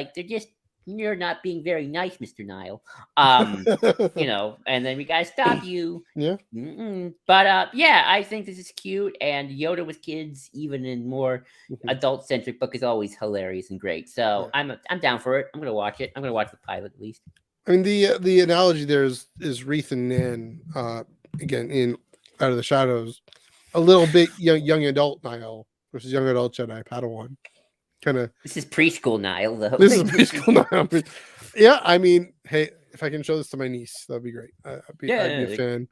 you're not being very nice, Mr. Nile. And then we gotta stop you. Yeah. But yeah, I think this is cute, and Yoda with kids, even in more adult centric book, is always hilarious and great. So I'm down for it. I'm gonna watch it. I'm gonna watch the pilot at least. I mean, the analogy there is Reith and Nan, again in Out of the Shadows, a little bit young adult Nile, versus young adult Jedi Padawan. Kind of. This is preschool Niall, though. This is preschool now. Yeah, I mean, hey, if I can show this to my niece, that'd be great. I'd be a fan.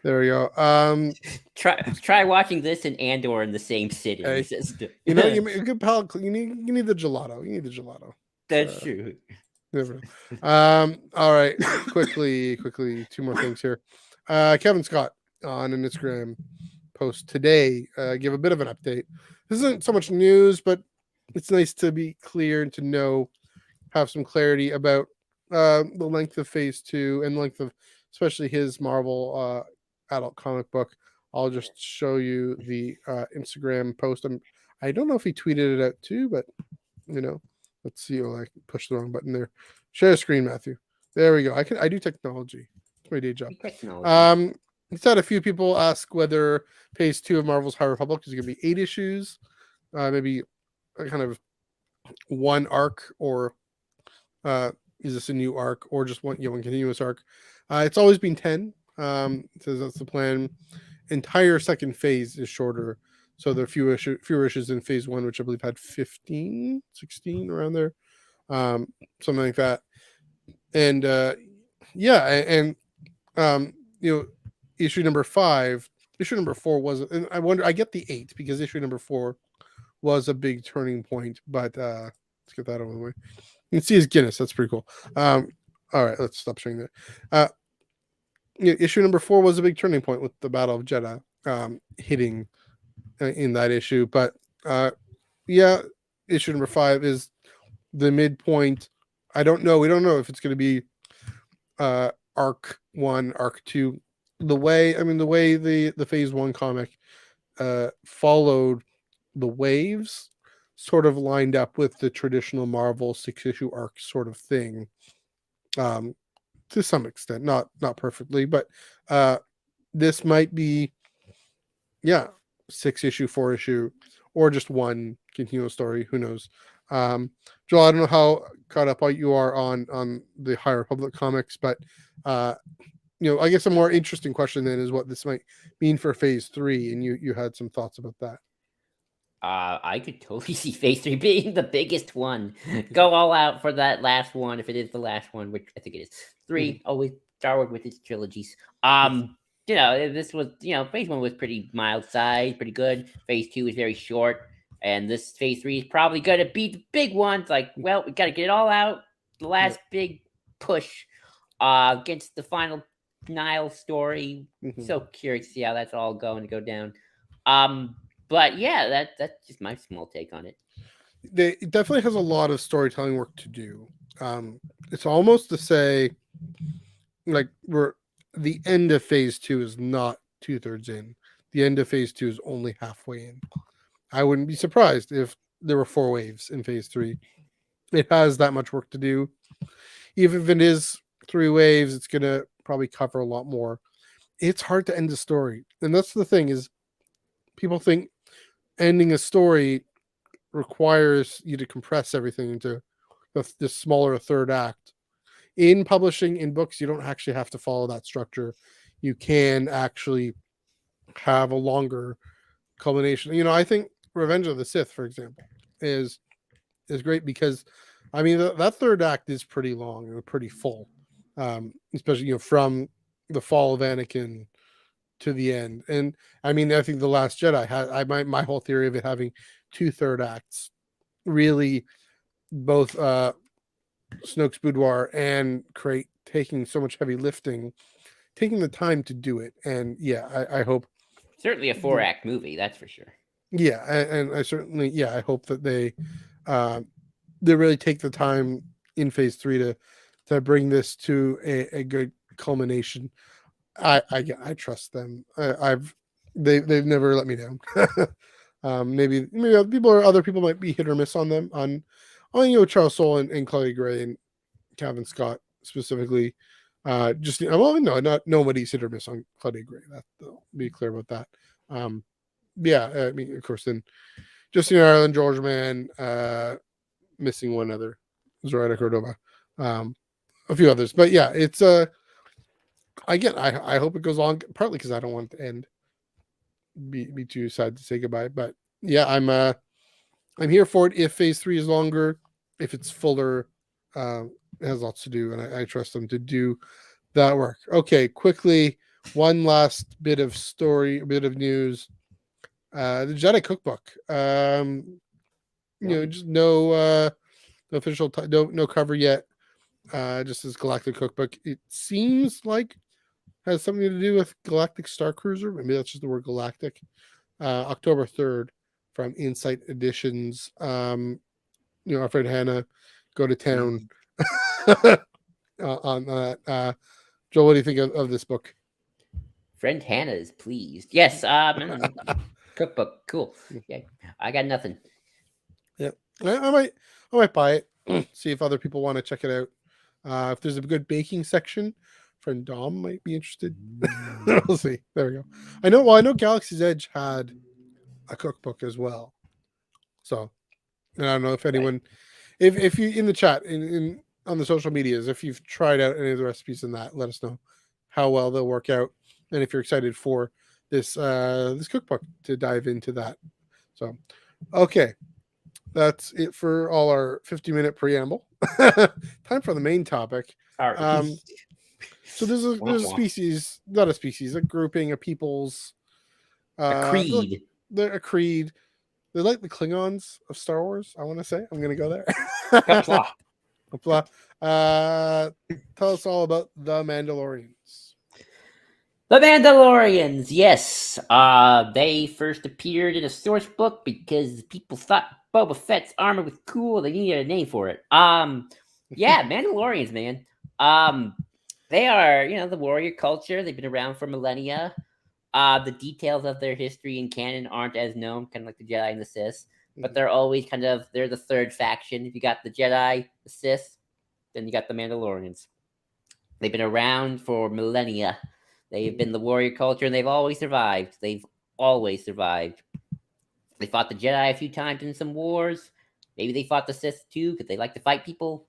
There we go. Try watching this and Andor in the same city. Hey, you know, you good pal. You need the gelato. You need the gelato. That's true. Never. All right. quickly. 2 more things here. Kevin Scott on an Instagram post today give a bit of an update. This isn't so much news, but it's nice to be clear and to have some clarity about the length of Phase 2 and the length of especially his Marvel adult comic book. I'll just show you the Instagram post. I don't know if he tweeted it out too, but let's see. Oh, I pushed the wrong button there. Share screen, Matthew. There we go. I do technology. It's my day job. He's had a few people ask whether Phase 2 of Marvel's High Republic is going to be 8 issues, maybe a kind of one arc, or is this a new arc, or just one continuous arc? It's always been 10. Says that's the plan. Entire second phase is shorter, so there are fewer issues in Phase 1, which I believe had 15, 16 around there, something like that. And issue number 5, issue number 4 was, and I get the 8 because issue number 4 was a big turning point, but let's get that over the way. You can see his Guinness. That's pretty cool. All right, let's stop showing that. Issue number 4 was a big turning point with the Battle of Jeddah hitting in that issue. But issue number 5 is the midpoint. I don't know. We don't know if it's going to be arc 1, arc 2. The way the Phase 1 comic followed the waves sort of lined up with the traditional Marvel 6-issue arc sort of thing. To some extent, not perfectly, but this might be 6-issue, 4-issue, or just one continuous story. Who knows? Joel, I don't know how caught up you are on the High Republic comics, but I guess a more interesting question then is what this might mean for Phase 3, and you had some thoughts about that. I could totally see Phase 3 being the biggest one. Go all out for that last one, if it is the last one, which I think it is. 3, always Star Wars with its trilogies. This was, Phase 1 was pretty mild size, pretty good. Phase 2 is very short, and this Phase 3 is probably going to be the big one. It's like, well, we got to get it all out. The last big push against the final Nile story. So curious to see how that's all going to go down. But yeah, that's just my small take on it. It definitely has a lot of storytelling work to do. It's almost to say, like, the end of Phase 2 is not 2/3 in. The end of Phase 2 is only halfway in. I wouldn't be surprised if there were 4 waves in Phase 3. It has that much work to do. Even if it is 3 waves, it's going to probably cover a lot more. It's hard to end a story. And that's the thing, is people think ending a story requires you to compress everything into the smaller third act. In publishing, in books, you don't actually have to follow that structure. You can actually have a longer culmination. I think Revenge of the Sith, for example, is great because, that third act is pretty long and pretty full, especially from the fall of Anakin to the end. And I think The Last Jedi had my whole theory of it having 2 third acts, really, both Snoke's boudoir and Crate taking so much heavy lifting, taking the time to do it. And I hope certainly a 4-act movie, that's for sure. And I certainly I hope that they really take the time in Phase 3 to bring this to a good culmination. I trust them. They've never let me down. Maybe other people might be hit or miss on them, on Charles Soule and Claudia Gray and Kevin Scott specifically. Not nobody's hit or miss on Claudia Gray. I'll be clear about that. Of course, then Justin Ireland, George Mann, missing one other, Zoraida Cordova, a few others, but it's again, I hope it goes on, partly because I don't want it to end, be too sad to say goodbye, but yeah, I'm here for it. If phase 3 is longer, if it's fuller, it has lots to do, and I trust them to do that work. Okay, quickly, one last bit of story, a bit of news. The Jedi Cookbook. Just no official, no cover yet. Just this Galactic Cookbook. It seems like has something to do with Galactic Star Cruiser. Maybe that's just the word Galactic. October 3rd from Insight Editions. Our friend Hannah go to town on that. Joel, what do you think of this book? Friend Hannah is pleased. Yes. Cookbook. Cool. Yeah. I got nothing. Yeah, I might buy it. See if other people want to check it out. If there's a good baking section, friend Dom might be interested. We'll see. There we go. I know Galaxy's Edge had a cookbook as well. So, and I don't know if anyone, if you in the chat in on the social medias, if you've tried out any of the recipes in that, let us know how well they'll work out, and if you're excited for this this cookbook to dive into that. So, okay, that's it for all our 50-minute preamble. Time for the main topic. So there's a species, not a species, a grouping of peoples. A creed. They're a creed. They're like the Klingons of Star Wars, I want to say. I'm going to go there. Tell us all about the Mandalorians. The Mandalorians, yes. They first appeared in a source book because people thought Boba Fett's armor was cool. They needed a name for it. Yeah, Mandalorians, man. They are, the warrior culture. They've been around for millennia. The details of their history in canon aren't as known, kind of like the Jedi and the Sith, but they're always they're the third faction. If you got the Jedi, the Sith, then you got the Mandalorians. They've been around for millennia. They've been the warrior culture, and they've always survived. They fought the Jedi a few times in some wars. Maybe they fought the Sith too, because they like to fight people.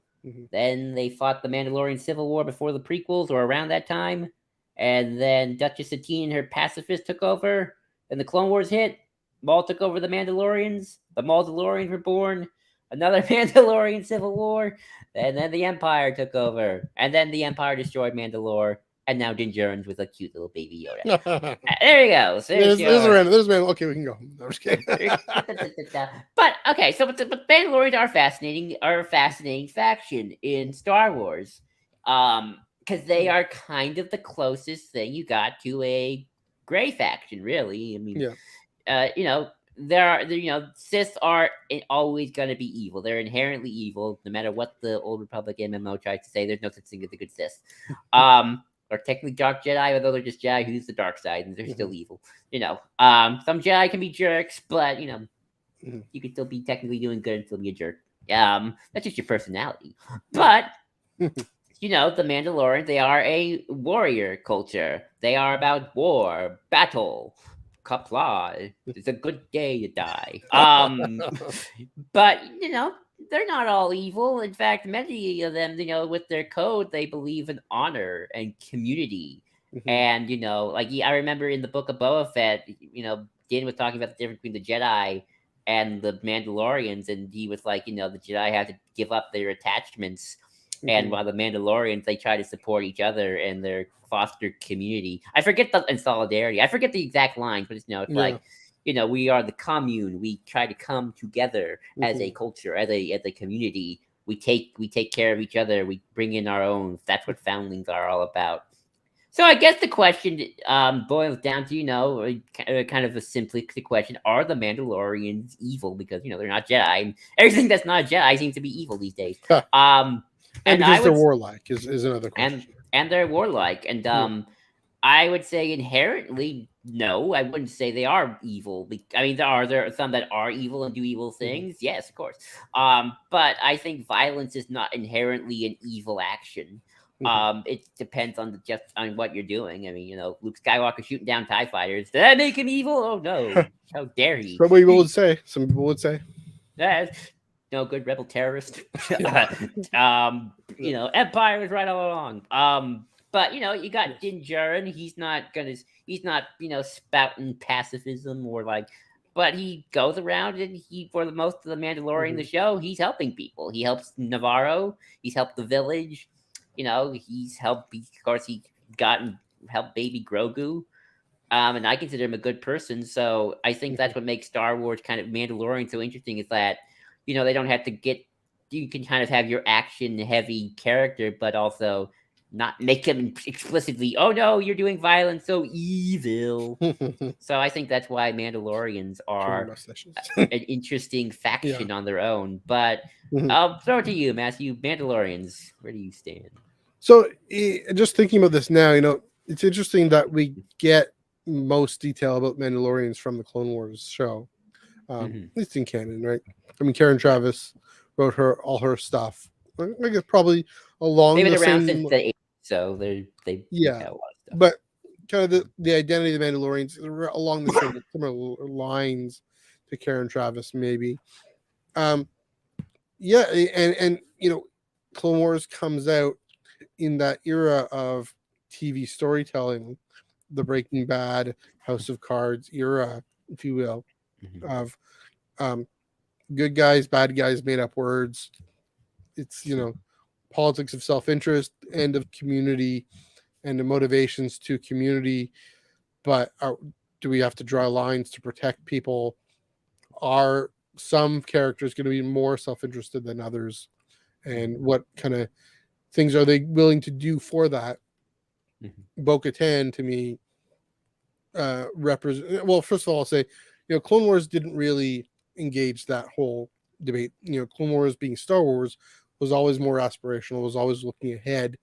Then they fought the Mandalorian Civil War before the prequels, or around that time. And then Duchess Satine and her pacifists took over. Then the Clone Wars hit. Maul took over the Mandalorians. The Mandalorians were born. Another Mandalorian Civil War. And then the Empire took over. And then the Empire destroyed Mandalore. And now Din Djarin's with a cute little baby Yoda. There you go. So there's a random. Okay, we can go. I'm just kidding. But okay, but Mandalorians are a fascinating faction in Star Wars. Because they are kind of the closest thing you got to a gray faction, really. I mean, Sith are always going to be evil. They're inherently evil, no matter what the Old Republic MMO tries to say. There's no such thing as a good Sith. Or technically dark Jedi, although they're just Jedi who use the dark side, and they're still evil. Some Jedi can be jerks, but you can still be technically doing good and still be a jerk. That's just your personality. But the Mandalorians, they are a warrior culture. They are about war, battle, Kapla. It's a good day to die. But they're not all evil. In fact, many of them, with their code, they believe in honor and community. And I remember in the book of Boba Fett, Din was talking about the difference between the Jedi and the Mandalorians, and he was like, the Jedi have to give up their attachments. And while the Mandalorians, they try to support each other and their foster community. I forget and solidarity. I forget the exact lines, but it's like, we are the commune. We try to come together as a culture, as a community. We take care of each other. We bring in our own. That's what foundlings are all about. So I guess the question boils down to, kind of a simplistic question: are the Mandalorians evil? Because they're not Jedi. Everything that's not a Jedi seems to be evil these days. And because they're warlike is another question. And they're warlike. And I would say inherently, no, I wouldn't say they are evil. I mean, there are some that are evil and do evil things. Yes, of course. But I think violence is not inherently an evil action. It depends on on what you're doing. I mean, Luke Skywalker shooting down TIE fighters. Did that make him evil? Oh, no. How dare he? Some people would say. No good rebel terrorist. Empire was right all along. But you got Din Djarin. He's not spouting pacifism or like but he goes around and for the most of the Mandalorian, the show, he's helping people. He helps Navarro. He's helped the village. He's helped. Of course, he gotten helped baby Grogu. And I consider him a good person. So I think that's what makes Star Wars kind of Mandalorian so interesting is that, they don't have to you can kind of have your action heavy character, but also not make him explicitly, oh no, you're doing violence, so evil. So I think that's why Mandalorians are an interesting faction on their own. But I'll throw it to you, Matthew. Mandalorians, where do you stand? So just thinking about this now, it's interesting that we get most detail about Mandalorians from the Clone Wars show, at least in canon, right? I mean, Karen Travis wrote all her stuff. I guess probably along they've been the around same, since the 80s, so they yeah, a lot of stuff. But kind of the identity of the Mandalorians along the same similar lines to Karen Travis, maybe. Yeah, and Clone Wars comes out in that era of TV storytelling, the Breaking Bad, House of Cards era, if you will, of good guys, bad guys, made up words. It's politics of self-interest and of community and the motivations to community, but do we have to draw lines to protect people? Are some characters going to be more self-interested than others, and what kind of things are they willing to do for that? Bo-Katan to me represent. Well, first of all, I'll say, Clone Wars didn't really engage that whole debate. Clone Wars being Star Wars was always more aspirational, was always looking ahead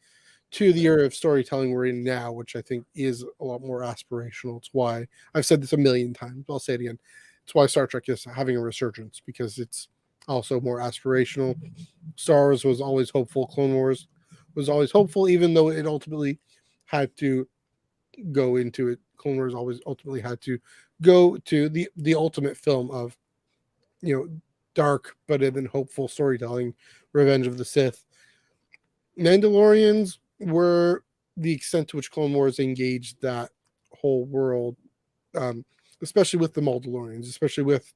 to the era of storytelling we're in now, which I think is a lot more aspirational. It's why I've said this a million times, but I'll say it again. It's why Star Trek is having a resurgence, because it's also more aspirational. Star Wars was always hopeful. Clone Wars was always hopeful, even though it ultimately had to go into it. Clone Wars always ultimately had to go to the ultimate film of, dark but then hopeful storytelling, Revenge of the Sith. Mandalorians were the extent to which Clone Wars engaged that whole world, especially with the Mandalorians, especially with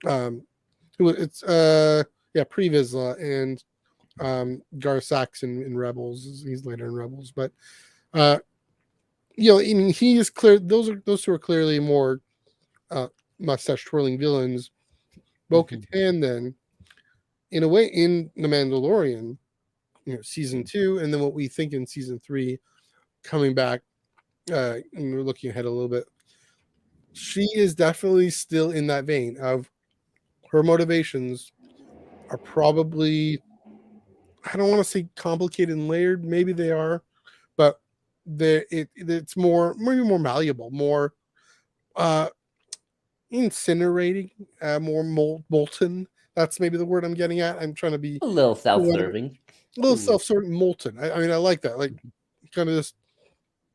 it's Pre Vizsla and Gar Saxon in Rebels. He's later in Rebels, but he is clear. Those two are clearly more mustache twirling villains. Bo-Katan then, in a way, in The Mandalorian, season 2, and then what we think in season 3, coming back, and we're looking ahead a little bit. She is definitely still in that vein of her motivations are probably, I don't want to say complicated and layered, maybe they are, but it's maybe more malleable, more incinerating, more molten. That's maybe the word I'm getting at. I'm trying to be a little self-serving. A little self-serving, molten. I mean, I like that. Like kind of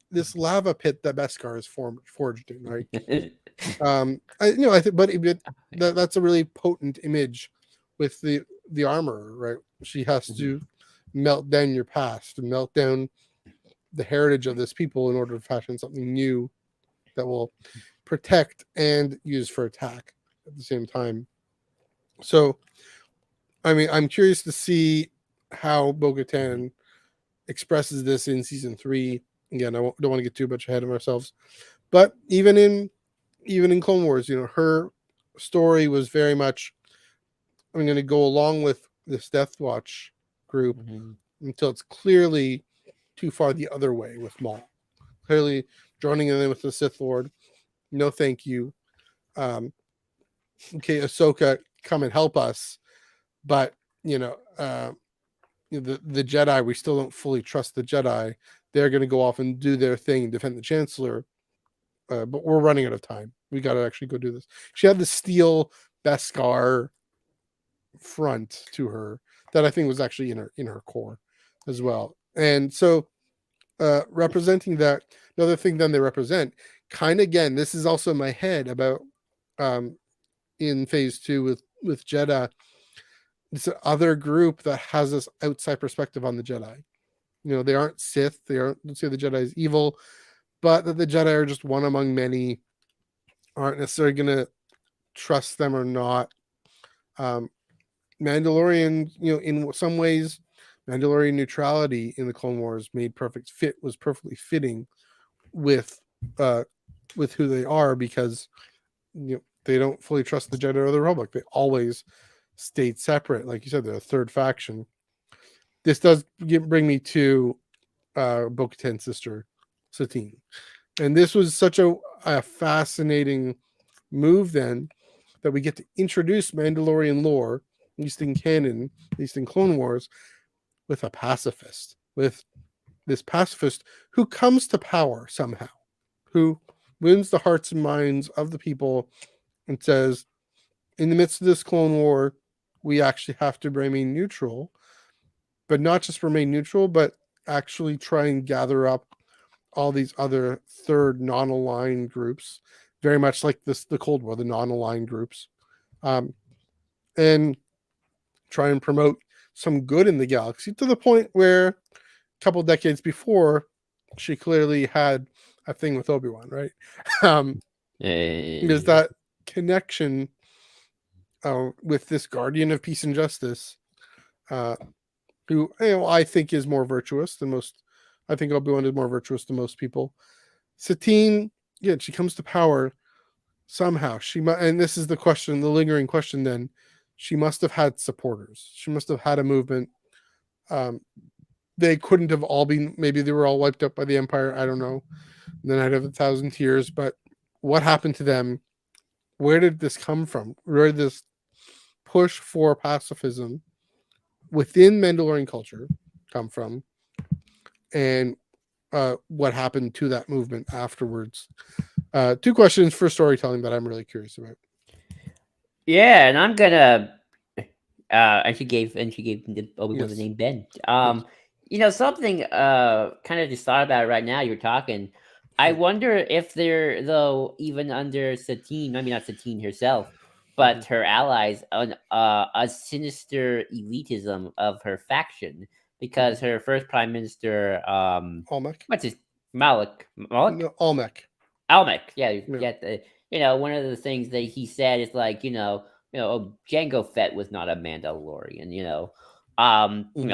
this lava pit that Beskar is forged in, right? I think, but that's a really potent image with the armor, right? She has to melt down your past and melt down the heritage of this people in order to fashion something new that will protect and use for attack at the same time. So, I mean, I'm curious to see how Bo-Katan expresses this in season 3. Again, I don't want to get too much ahead of ourselves, but even in Clone Wars, her story was very much, I'm going to go along with this Death Watch group until it's clearly too far the other way with Maul. Clearly joining in with the Sith Lord. No, thank you. Okay, Ahsoka, come and help us. But, the Jedi, we still don't fully trust the Jedi. They're going to go off and do their thing, defend the Chancellor. But we're running out of time. We got to actually go do this. She had the steel Beskar front to her that I think was actually in her core as well. And so representing that, another thing then they represent, kind of, again, this is also in my head about in phase 2 with Jedha. It's an other group that has this outside perspective on the Jedi. They aren't Sith. Don't say the Jedi is evil, but that the Jedi are just one among many, aren't necessarily going to trust them or not. Um, Mandalorian, in some ways, Mandalorian neutrality in the Clone Wars was perfectly fitting with uh with who they are, because they don't fully trust the Jedi or the Republic. They always stayed separate. Like you said, they're a third faction. This does bring me to Bo-Katan's sister, Satine. And this was such a fascinating move then, that we get to introduce Mandalorian lore, at least in canon, at least in Clone Wars, with a pacifist, with this pacifist who comes to power somehow, who wins the hearts and minds of the people and says, in the midst of this Clone War, we actually have to remain neutral, but not just remain neutral, but actually try and gather up all these other third non-aligned groups, very much like the Cold War, the non-aligned groups, and try and promote some good in the galaxy, to the point where a couple decades before, she clearly had a thing with Obi-Wan, right? There's that connection with this guardian of peace and justice, who I think is more virtuous than most. I think Obi-Wan is more virtuous than most people. Satine, she comes to power somehow. And this is the question, the lingering question. Then she must have had supporters. She must have had a movement. They couldn't have all been. Maybe they were all wiped out by the Empire. I don't know. The Night of 1,000 Tears. But what happened to them? Where did this come from? Where did this push for pacifism within Mandalorian culture come from? And what happened to that movement afterwards? Two questions for storytelling that I'm really curious about. Yeah, and I'm gonna. And she gave Obi-Wan the Yes. name Ben. Yes. Something kind of just thought about it right now. You're talking. I Yeah. wonder if there, though, even under Satine, maybe not Satine herself, but her allies, a sinister elitism of her faction, because her first prime minister, Almec. what's his Malik? No, Almec. Almec, yeah, Yeah. one of the things that he said is like, Jango Fett was not a Mandalorian,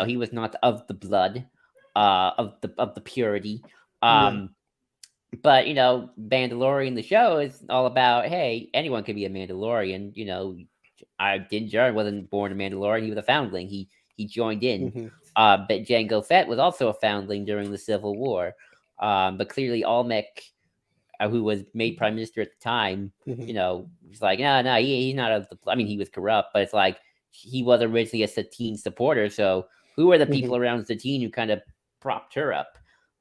he was not of the blood, of the purity. But Mandalorian, the show, is all about, hey, anyone can be a Mandalorian. Din Djarin wasn't born a Mandalorian; he was a foundling. He joined in. But Jango Fett was also a foundling during the Civil War. But clearly, Almec, who was made prime minister at the time, he's like, no, he's not of the. I mean, he was corrupt, but it's like he was originally a Satine supporter. So who are the people around Satine who kind of propped her up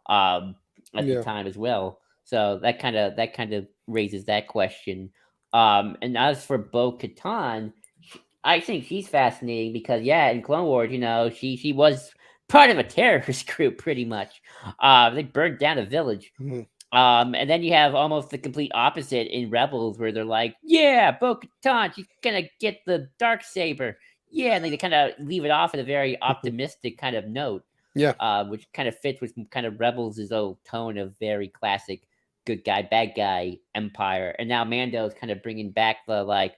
at the time as well? So that kind of raises that question. And as for Bo-Katan, I think she's fascinating because in Clone Wars, she was part of a terrorist group pretty much. They burned down a village. And then you have almost the complete opposite in Rebels, where they're like, yeah, Bo-Katan, she's gonna get the Darksaber. Yeah, and they kind of leave it off at a very optimistic kind of note. Which kind of fits with kind of Rebels' old tone of very classic good guy, bad guy Empire. And now Mando's kind of bringing back the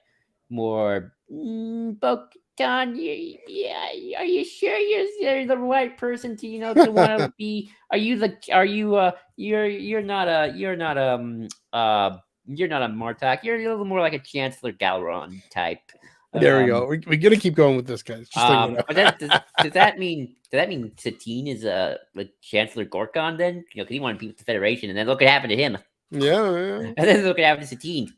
more Bo-Katan, are you sure you're the right person to to want to be? You're not a Martok. You're a little more like a Chancellor Galron type. There we go. We're gonna keep going with this, guys. Just but does that mean Satine is a Chancellor Gorkon then? Because he wanted to be with the Federation, and then look what happened to him. Yeah. And then look what happened to Satine.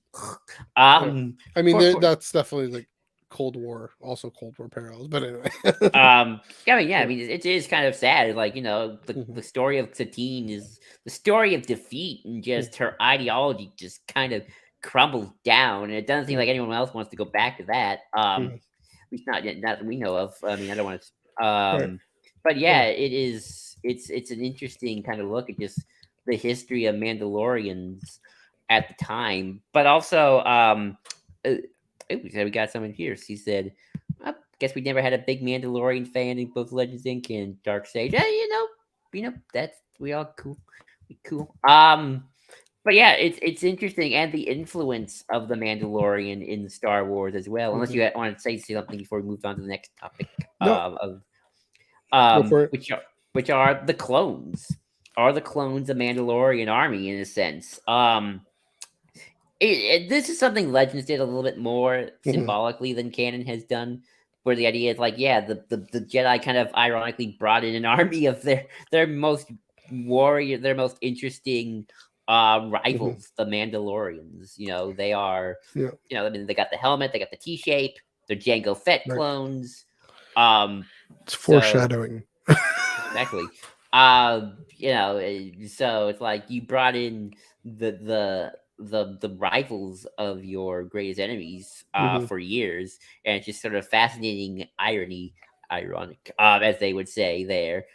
I mean, that's definitely like Cold War, also Cold War parallels. But anyway. I mean, it is kind of sad. Like, the story of Satine is the story of defeat, and just her ideology just kind of crumbles down, and it doesn't seem like anyone else wants to go back to that. At least not that we know of. I mean, I don't want to. But it is. It's an interesting kind of look at just the history of Mandalorians at the time, but also, we got someone here. She said, "I guess we never had a big Mandalorian fan in both Legends Inc. and Dark Sage." Yeah, that's we all cool. We cool. But yeah, it's interesting, and the influence of the Mandalorian in Star Wars as well. Unless Mhm. you want to say something before we move on to the next topic, No, of go for it. which are the clones, the clones of Mandalorian army in a sense. This is something Legends did a little bit more Mhm. symbolically than Canon has done, where the idea is like, yeah, the Jedi kind of ironically brought in an army of their most their most interesting Mhm. rivals, the Mandalorians. They are, Yeah, I mean, they got the helmet, they got the T shape, they're Jango Fett right. clones. Um, It's so foreshadowing. exactly. So it's like you brought in the rivals of your greatest enemies Mhm. for years, and it's just sort of fascinating ironic, as they would say there,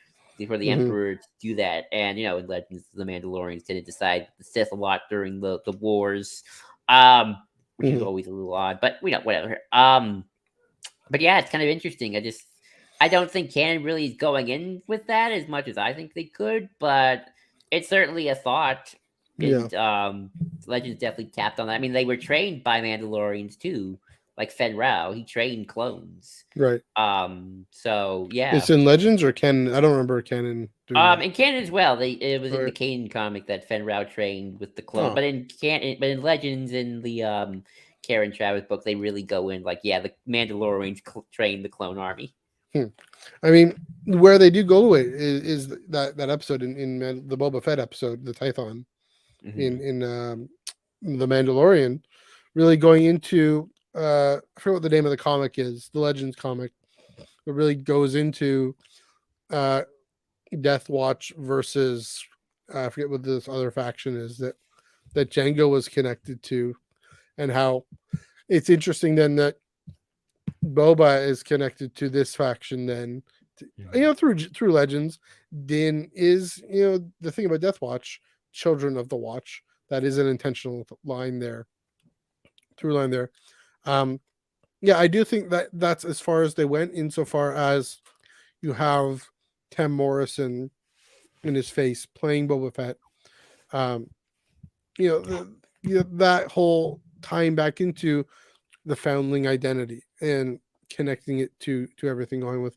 for the Mhm. Emperor to do that. And in Legends, the Mandalorians tended to side with the Sith a lot during the wars, um, which is Mhm. always a little odd, but whatever. But yeah, it's kind of interesting. I don't think Canon really is going in with that as much as I think they could, but it's certainly a thought. Yeah, And Legends definitely tapped on that. I mean, they were trained by Mandalorians too, like Fen Rao. He trained clones. right. So yeah. It's in Legends or Canon. I don't remember Canon doing that. And Canon as well. It was All in the right. Canon comic that Fen Rao trained with the clone. Oh, But in Legends, in the Karen Travis book, they really go in like, yeah, the Mandalorians trained the clone army. hmm. I mean, where they do go away is that episode in the Boba Fett episode, the Tython Hmm. in the Mandalorian, really going into I forget what the name of the comic is, the Legends comic, but really goes into uh Death Watch versus I forget what this other faction is that Django was connected to, and how it's interesting then that Boba is connected to this faction. Then, through Legends, Din is the thing about Death Watch, Children of the Watch. That is an intentional line there, through line there. Um, yeah, I do think that that's as far as they went, insofar as you have Tim Morrison in his face playing Boba Fett. Um, that whole tying back into the foundling identity and connecting it to everything going with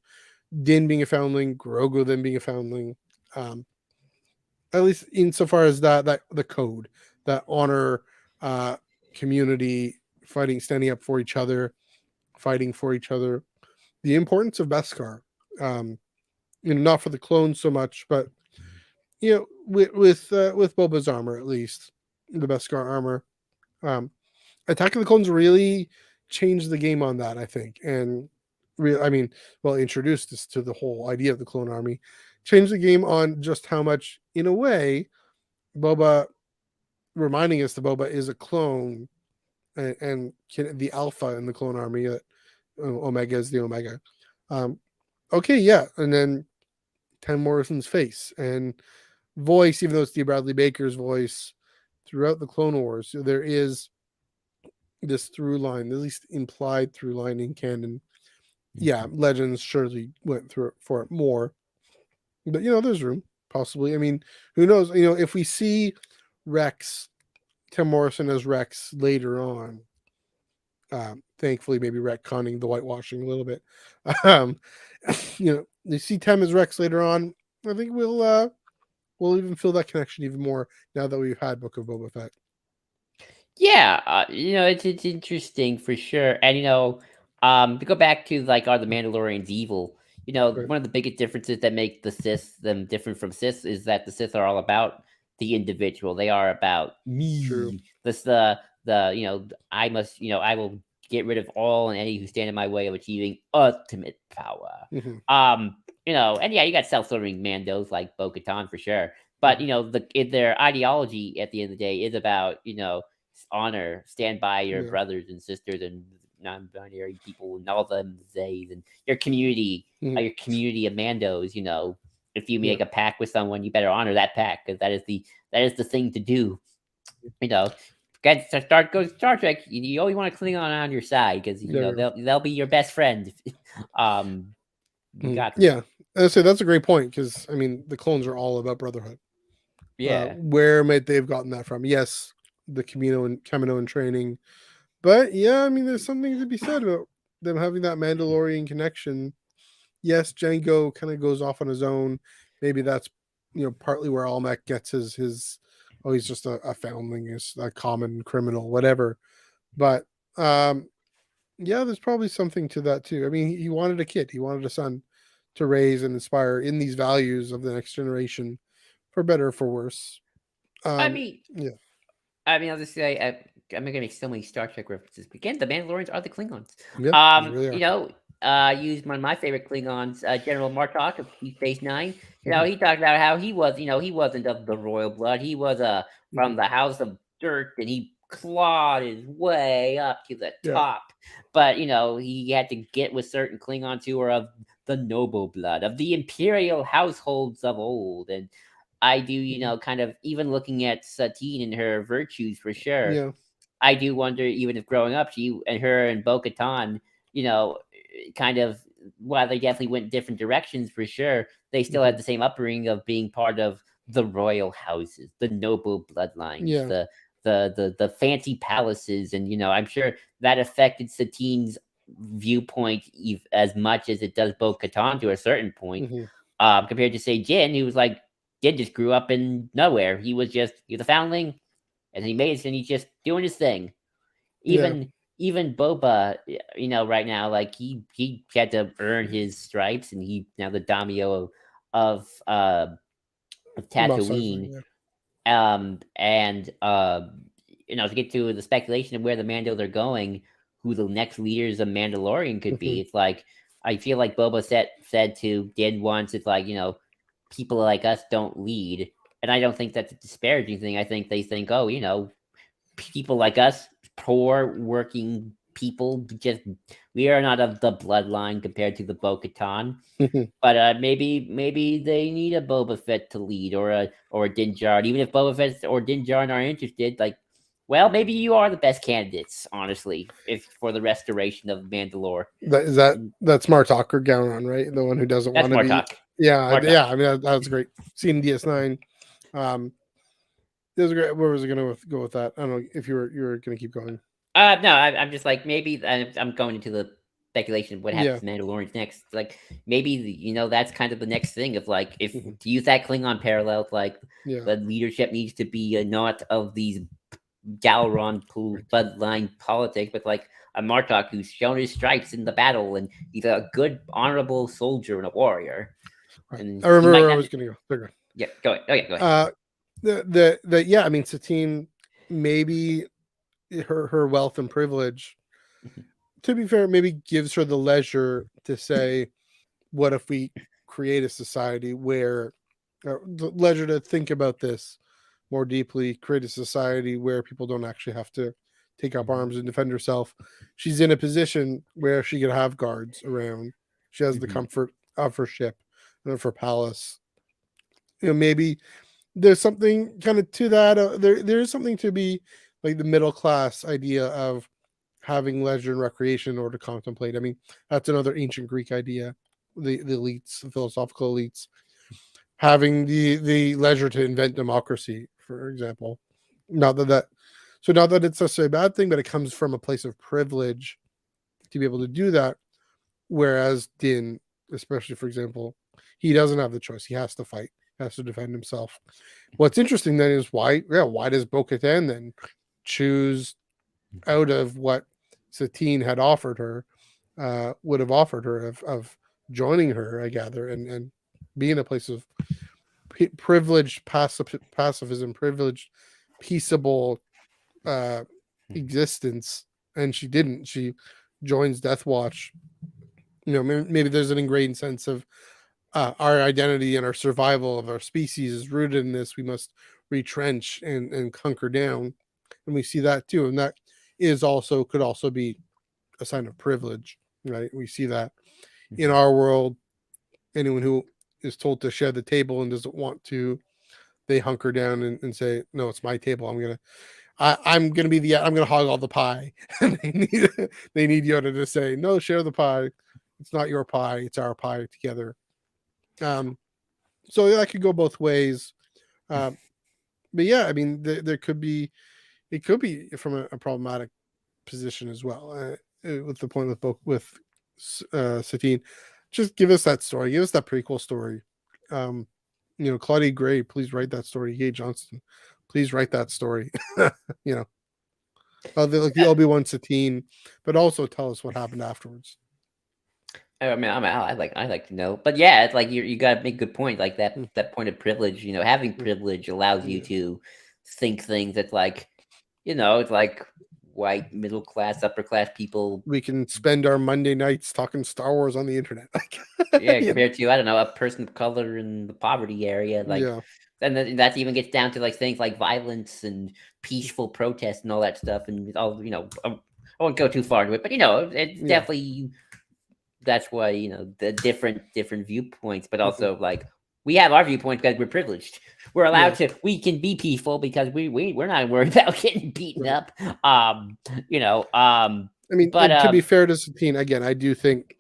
Din being a foundling, Grogu then being a foundling. Um, at least insofar as that the code, that honor, uh, community, fighting, standing up for each other, fighting for each other. The importance of Beskar, um, not for the clones so much, but with Boba's armor, at least the Beskar armor. Um, Attack of the Clones really changed the game on that, I think, and I mean, well, introduced us to the whole idea of the clone army, changed the game on just how much, in a way, Boba, reminding us that Boba is a clone, and the alpha in the clone army, that Omega is the Omega. Um, okay, yeah, and then Tim Morrison's face and voice, even though it's Steve Bradley Baker's voice throughout the Clone Wars, there is this through line, at least implied through line in canon. Yeah, Legends surely went through it for it more, but there's room possibly. I mean, who knows? If we see Rex, Tim Morrison as Rex later on, thankfully maybe retconning the whitewashing a little bit. Um, you see Tim as Rex later on. I think we'll even feel that connection even more now that we've had Book of Boba Fett. Yeah, it's interesting for sure. And to go back to like, are the Mandalorians evil? Right. One of the biggest differences that make the Sith them different from Sith is that the Sith are all about the individual. They are about True. me. This I must, I will get rid of all and any who stand in my way of achieving ultimate power. Hmm. And yeah, you got self-serving Mandos like Bo-Katan for sure. But Hmm. their ideology at the end of the day is about honor, stand by your Yeah. brothers and sisters and non-binary people and all them zays and Hmm. your community of Mandos. If you Yeah. make a pact with someone, you better honor that pact because that is the thing to do. You know, Get start go Star Trek. You always want a Klingon on your side because There we go. they'll be your best friend. um, you Mhm. got to. Yeah, I say that's a great point, because I mean the clones are all about brotherhood. Yeah. Where might they have gotten that from? Yes, the Kaminoan training, but yeah, I mean, there's something to be said about them having that Mandalorian connection. Yes, Django kind of goes off on his own. Maybe that's partly where Almec gets his oh, he's just a foundling, is a common criminal, whatever. But yeah, there's probably something to that too. I mean, he wanted a kid, he wanted a son to raise and inspire in these values of the next generation, for better or for worse. I mean, Yeah, I'll just say I'm gonna make so many Star Trek references. Again, the Mandalorians are the Klingons. yep, they really are. I used one of my favorite Klingons, General Martok of Deep Space Nine. He talked about how he was, he wasn't of the royal blood. He was from the House of Dirt, and he clawed his way up to the Yeah. top. But he had to get with certain Klingons who were of the noble blood, of the imperial households of old, and I do, kind of even looking at Satine and her virtues for sure. Yeah. I do wonder, even if growing up, she and her and Bo-Katan, kind of, while they definitely went different directions for sure, they still had the same upbringing of being part of the royal houses, the noble bloodlines, Yeah. the fancy palaces, and I'm sure that affected Satine's viewpoint as much as it does Bo-Katan to a certain point. Compared to say Jin, who was like Jin just grew up in nowhere. He was a foundling, and he made it, and he's just doing his thing. Even Boba, right now, like he had to earn his stripes, and he now the daimyo of Tatooine. To get to the speculation of where the Mandos are going, who the next leaders of Mandalorian could be, it's like I feel like Boba said to Din once, it's like, people like us don't lead. And I don't think that's a disparaging thing. I think they think, oh, people like us, poor working people, we are not of the bloodline compared to the Bo-Katan. But maybe they need a Boba Fett to lead, or a Din Djarin. Even if Boba Fett or Din Djarin are interested, like, well, maybe you are the best candidates, honestly, if for the restoration of Mandalore. That's Martok or Gowron, right? The one who doesn't want to be. Yeah, Martok. Yeah. I mean, that was great. Seeing DS9. This was great. Where was I going to go with that? I don't know if you were going to keep going. No, I'm just like, maybe I'm going into the speculation of what happens to Mandalorians next. Like, maybe that's kind of the next thing of like, if to use that Klingon parallel, like the leadership needs to be not of these Gowron bloodline politics, but like a Martok who's shown his stripes in the battle, and he's a good, honorable soldier and a warrior. Right. And I remember where I was going to go. Yeah, go ahead. Okay, go ahead. I mean, Satine, maybe her wealth and privilege, to be fair, maybe gives her the leisure to say, what if we create a society where the leisure to think about this more deeply, create a society where people don't actually have to take up arms and defend herself. She's in a position where she can have guards around. She has the comfort of her ship and of her palace. Maybe there's something kind of to that. There is something to be like the middle class idea of having leisure and recreation in order to contemplate. I mean, that's another ancient Greek idea. The elites, the philosophical elites, having the leisure to invent democracy, for example. Not that it's necessarily a bad thing, but it comes from a place of privilege to be able to do that. Whereas Din, especially, for example, he doesn't have the choice. He has to fight. He has to defend himself. What's interesting then is why does Bo-Katan then choose out of what Satine had offered her, would have offered her of joining her, I gather, and being a place of privileged pacifism, privileged, peaceable existence, and she didn't. She joins Death Watch. Maybe there's an ingrained sense of our identity and our survival of our species is rooted in this. We must retrench and hunker down, and we see that too. And that could also be a sign of privilege, right? We see that in our world. Anyone who is told to share the table and doesn't want to, they hunker down and say, "No, it's my table. I'm gonna hog all the pie." And they need Yoda to say, "No, share the pie. It's not your pie. It's our pie together." So that could go both ways. but yeah, I mean, there could be, it could be from a problematic position as well. With the point with Satine, just give us that story, give us that prequel story. Um, Claudia Gray, please write that story. Gay Johnston, please write that story. you know, like the Obi-Wan Satine, but also tell us what happened afterwards. I mean, I like to know, but yeah, it's like you got to make a good point. Like Mm. that point of privilege, having Mm. privilege allows you Yeah. to think things that's like, it's like white middle class, upper class people. We can spend our Monday nights talking Star Wars on the internet. Yeah, Yeah. compared to I don't know, a person of color in the poverty area, like, Yeah. and then that even gets down to like things like violence and peaceful protest and all that stuff, and all I won't go too far into it, but it's Yeah. definitely that's why the different viewpoints, but Mhm. also like we have our viewpoint because we're privileged. We're allowed Yeah. to. We can be peaceful because we're not worried about getting beaten Right. up. You know. I mean, But to be fair to Satine, again, I do think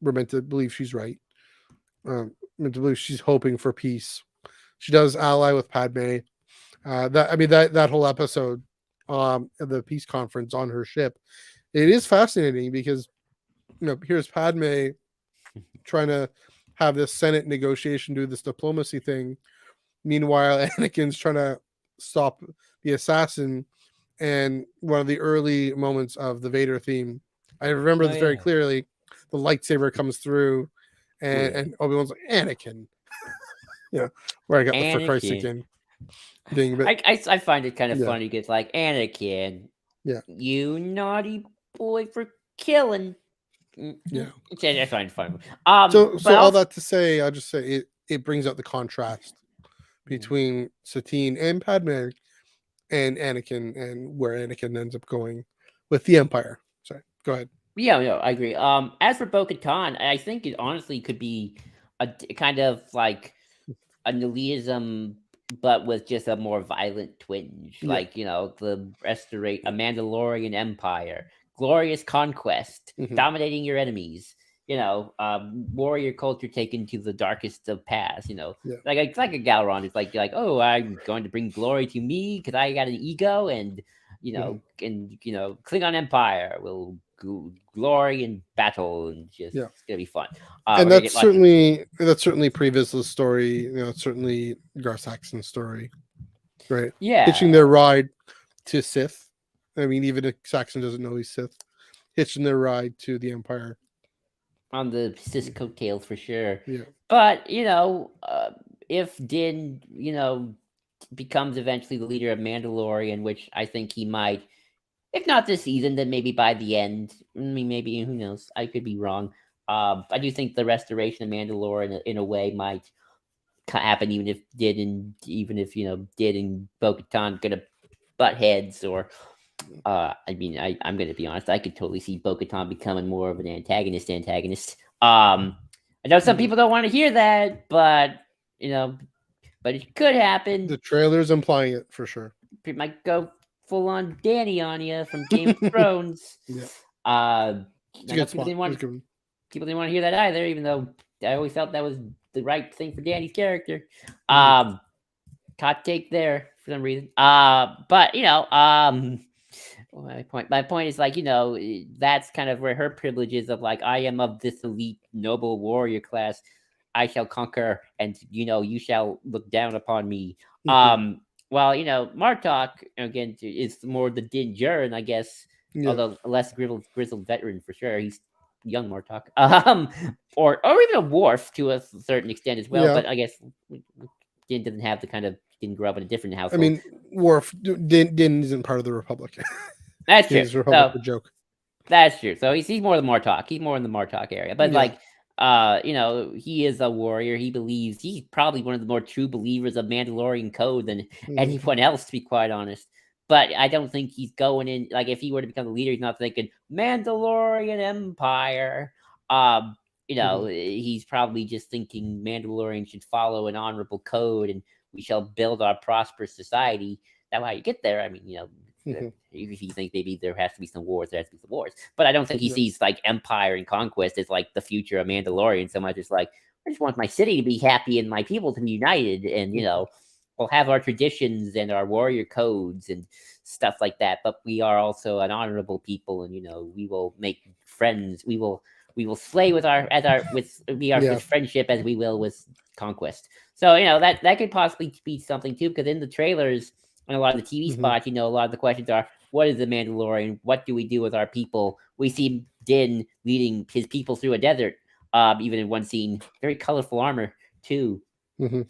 we're meant to believe she's right. Meant to believe she's hoping for peace. She does ally with Padme. That whole episode, at the peace conference on her ship, it is fascinating because here's Padme trying to have this Senate negotiation, do this diplomacy thing. Meanwhile, Anakin's trying to stop the assassin. And one of the early moments of the Vader theme, I remember oh this very yeah, clearly. The lightsaber comes through, oh and, yeah, and Obi-Wan's like, Anakin. Where I got the "for Christ's sake" Anakin. in thing, but I find it kind of yeah, funny because like Anakin, yeah, you naughty boy for killing. yeah. I find it funny. So But all also that to say, I'll just say it brings out the contrast between Satine and Padme and Anakin, and where Anakin ends up going with the Empire. Sorry, go ahead. yeah, no, I agree. As for Bo-Katan, I think it honestly could be kind of like an elitism, but with just a more violent twinge. Yeah. Like the restorate a Mandalorian empire, glorious conquest, Hmm. dominating your enemies. Warrior culture taken to the darkest of paths. Yeah. Like it's like a Galron. It's like oh, I'm going to bring glory to me because I got an ego, and Hmm. Klingon Empire will glory in battle, and just Yeah. it's gonna be fun. And We're gonna get lots of that's certainly Pre Vizsla's story. It's certainly Gar Saxon's story, right? Hitching yeah. their ride to Sith. I mean, even if Saxon doesn't know he's Sith, hitching their ride to the Empire. On the Cis coattails for sure. Yeah. But if Din, becomes eventually the leader of Mandalorian, which I think he might, if not this season, then maybe by the end. I mean, maybe who knows? I could be wrong. I do think the restoration of Mandalorian in a way might happen, even if Din and Bo-Katan gonna butt heads, or I mean, I'm gonna be honest. I could totally see Bo-Katan becoming more of an antagonist. I know some Mhm. people don't want to hear that, but you know, but it could happen. The trailer's implying it for sure. It might go full on Danny on you from Game of Thrones. Yeah. I It's a know good spot. It's a good one. people didn't want to hear that either, even though I always felt that was the right thing for Danny's character. Mhm. Hot take there for some reason. But my point is like that's kind of where her privileges of like I am of this elite noble warrior class. I shall conquer, and you shall look down upon me. Mhm. Well, Martok again is more the Din Djarin, I guess, Yeah. although less grizzled veteran for sure. He's young Martok, or even a Worf to a certain extent as well. Yeah. But I guess Din doesn't have the kind of didn't grow up in a different I household. mean, Worf Din isn't part of the Republic. That's true. Is Republic So a joke? that's true. So he's more the Martok. He's more in the Martok area. But Yeah. like he is a warrior. He believes he's probably one of the more true believers of Mandalorian code than Mhm. anyone else, to be quite honest. But I don't think he's going in like if he were to become the leader, he's not thinking Mandalorian Empire. Um, Mhm. he's probably just thinking Mandalorian should follow an honorable code and we shall build our prosperous society. That's how you get there. I mean, Mhm. if you think maybe there has to be some wars, there has to be some wars. But I don't think he Yeah. sees like empire and conquest as like the future of Mandalorian so much as like I just want my city to be happy and my people to be united, and Mhm. we'll have our traditions and our warrior codes and stuff like that, but we are also an honorable people, and we will make friends. We will slay with Yeah. with friendship as we will with conquest. So that could possibly be something too, because in the trailers and a lot of the TV Hmm. spots, a lot of the questions are, what is the Mandalorian? What do we do with our people? We see Din leading his people through a desert. Even in one scene, very colorful armor too. Hmm.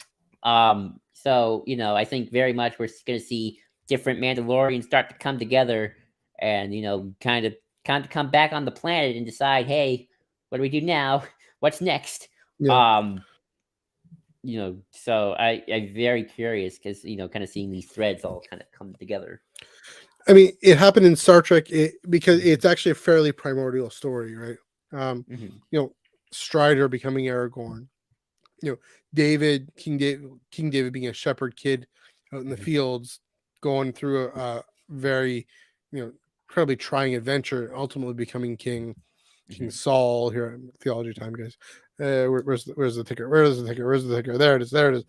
So I think very much we're going to see different Mandalorians start to come together, and kind of come back on the planet and decide, hey, what do we do now? What's next? Yeah. Um, so I'm very curious, because kind of seeing these threads all kind of come together. I mean, it happened in Star Trek because it's actually a fairly primordial story, right? Um, Hmm. you know, Strider becoming Aragorn. David, King David being a shepherd kid out in the Hmm. fields, going through a very, incredibly trying adventure, ultimately becoming king. King Hmm. Saul here, theology time, guys. Where's the ticker? Where's the ticker? Where's the ticker? There it is. There it is.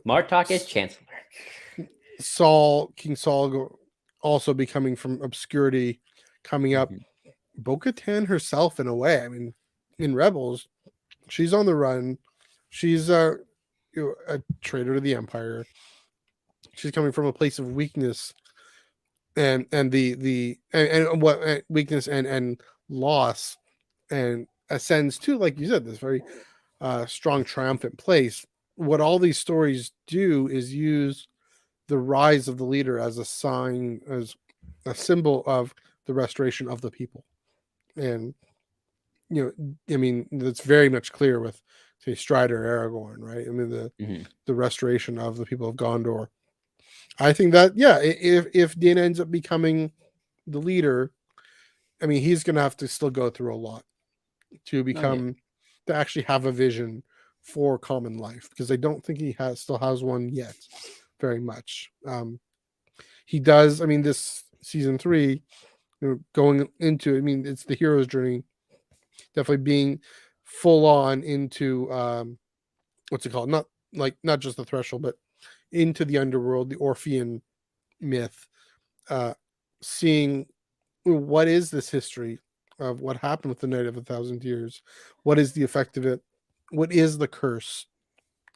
Martok is Chancellor. King Saul, also becoming from obscurity, coming up. Hmm. Bo-Katan herself, in a way. I mean, in Rebels, she's on the run. She's a traitor to the Empire. She's coming from a place of weakness and what weakness and loss, and ascends to, like you said, this very strong triumphant place. What all these stories do is use the rise of the leader as a sign, as a symbol of the restoration of the people. And I mean, that's very much clear with, say, Strider, Aragorn, right? I mean, Hmm. the restoration of the people of Gondor. I think that, yeah, if Din ends up becoming the leader, I mean, he's going to have to still go through a lot to Oh yeah. become, to actually have a vision for common life, because I don't think he still has one yet, very much. He does. I mean, this season 3, going into, I mean, it's the hero's journey, definitely being full on into what's it called? Not just the threshold, but into the underworld, the Orphean myth, seeing what is this history of what happened with the Night of 1,000 Years, what is the effect of it, what is the curse,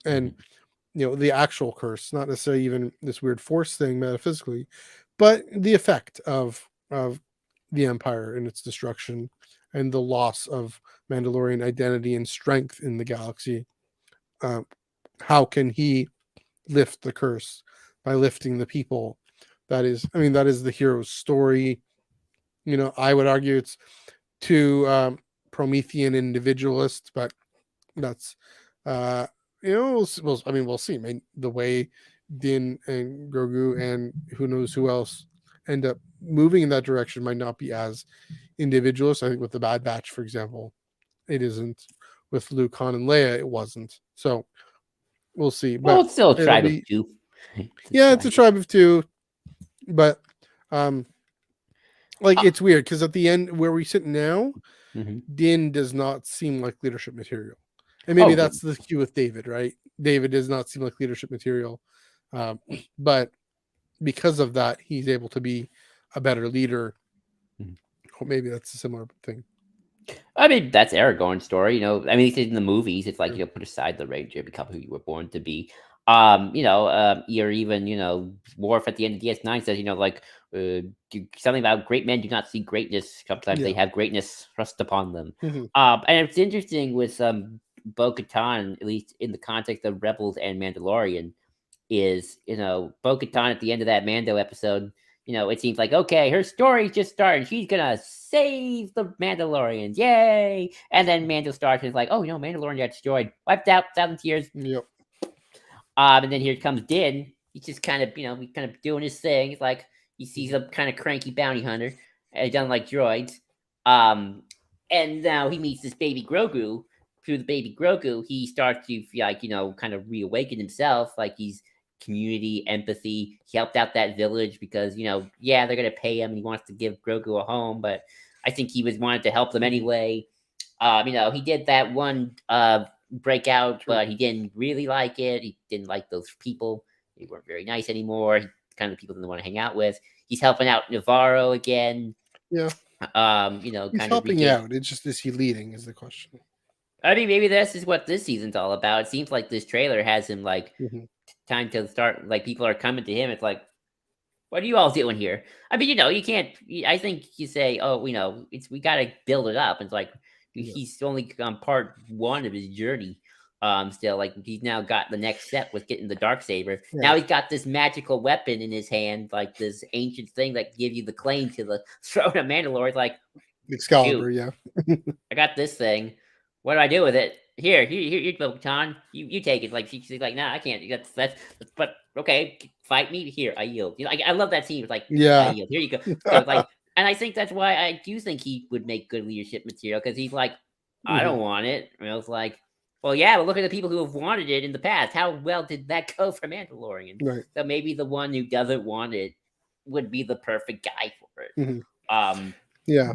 and Hmm. the actual curse, not necessarily even this weird force thing metaphysically, but the effect of the Empire and its destruction and the loss of Mandalorian identity and strength in the galaxy. Um, how can he lift the curse by lifting the people? That is, I mean, that is the hero's story. I would argue it's too Promethean individualist, but that's uh I mean, we'll see. I mean, the way Din and Grogu and who knows who else end up moving in that direction might not be as individualist. I think with the Bad Batch, for example, it isn't. With Luke, Han, and Leia, it wasn't. So we'll see. Well, But it's still a it'll tribe of be, two. It's a yeah, it's a tribe. tribe of two. But um like, Uh, it's weird because at the end where we sit now, mhm. Din does not seem like leadership material. And maybe Oh, yeah. that's the cue with David, right? David does not seem like leadership material. Um, but because of that, he's able to be a better leader. Mhm. Or maybe that's a similar thing. I mean, that's Aragorn's story. I mean, in the movies, it's like, True. put aside the Ranger, become who you were born to be. Or even, Worf at the end of DS9 says, something about great men do not see greatness. Sometimes they Yeah. have greatness thrust upon them. Mhm. And it's interesting with Bo-Katan, at least in the context of Rebels and Mandalorian, is Bo-Katan at the end of that Mando episode. It seems like, okay, her story's just starting. She's gonna save the Mandalorians, yay! And then Mando starts and it's like, oh no, Mandalorian got destroyed, wiped out, 1,000 years. Yep. And then here comes Din. He's just kind of, he's kind of doing his thing. It's like he sees Mhm. a kind of cranky bounty hunter, and he doesn't like droids. Um, and now he meets this baby Grogu. Through the baby Grogu, he starts to like, kind of reawaken himself. Like he's community empathy. He helped out that village because yeah, they're gonna pay him, and he wants to give Grogu a home, but I think he was wanted to help them Mhm. anyway. He did that one breakout, True. but he didn't really like it. He didn't like those people. they weren't very nice anymore. Kind of people didn't want to hang out with. He's helping out Navarro again. Yeah, he's Kind of helping out. It's just, is he leading? Is the question. I mean, maybe this is what this season's all about. It seems like this trailer has him like Mhm. time to start. Like people are coming to him. It's like, what are you all doing here? I mean, you can't. I think you say, oh, we got to build it up. It's like Yeah. he's only on part one of his journey. Still, like he's now got the next step with getting the dark saber. Now Right. he's got this magical weapon in his hand, like this ancient thing that give you the claim to the throne of Mandalore. It's like, Excalibur, shoot, yeah. I got this thing. What do I do with it? Here, Bo-Katan. You take it. Like she's like, nah, I can't. That's. But okay, fight me. Here, I yield. I love that scene. It's like, I Yeah. yield. Here you go. So like, and I think that's why I do think he would make good leadership material because he's like, I Mhm. don't want it. And I was like, well, yeah, but look at the people who have wanted it in the past. How well did that go for Mandalorian? Right. So maybe the one who doesn't want it would be the perfect guy for it. Mhm. Um. Yeah.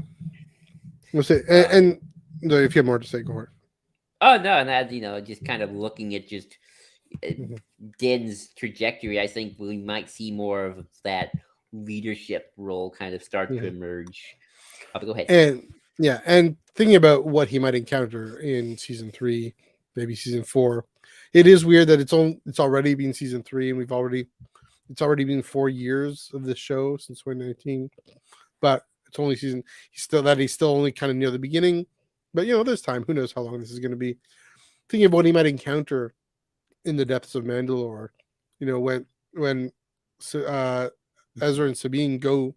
We'll see. And no, if you have more to say, go for it. Oh no, and that just kind of looking at just Mhm. Din's trajectory, I think we might see more of that leadership role kind of start to Mhm. emerge. Go ahead. And yeah, and thinking about what he might encounter in season 3, maybe season 4, it is weird that it's already been season 3, and it's already been 4 years of this show since 2019, but it's only season. He's still only kind of near the beginning, but there's time. Who knows how long this is going to be? Thinking of what he might encounter in the depths of Mandalore, when Ezra and Sabine go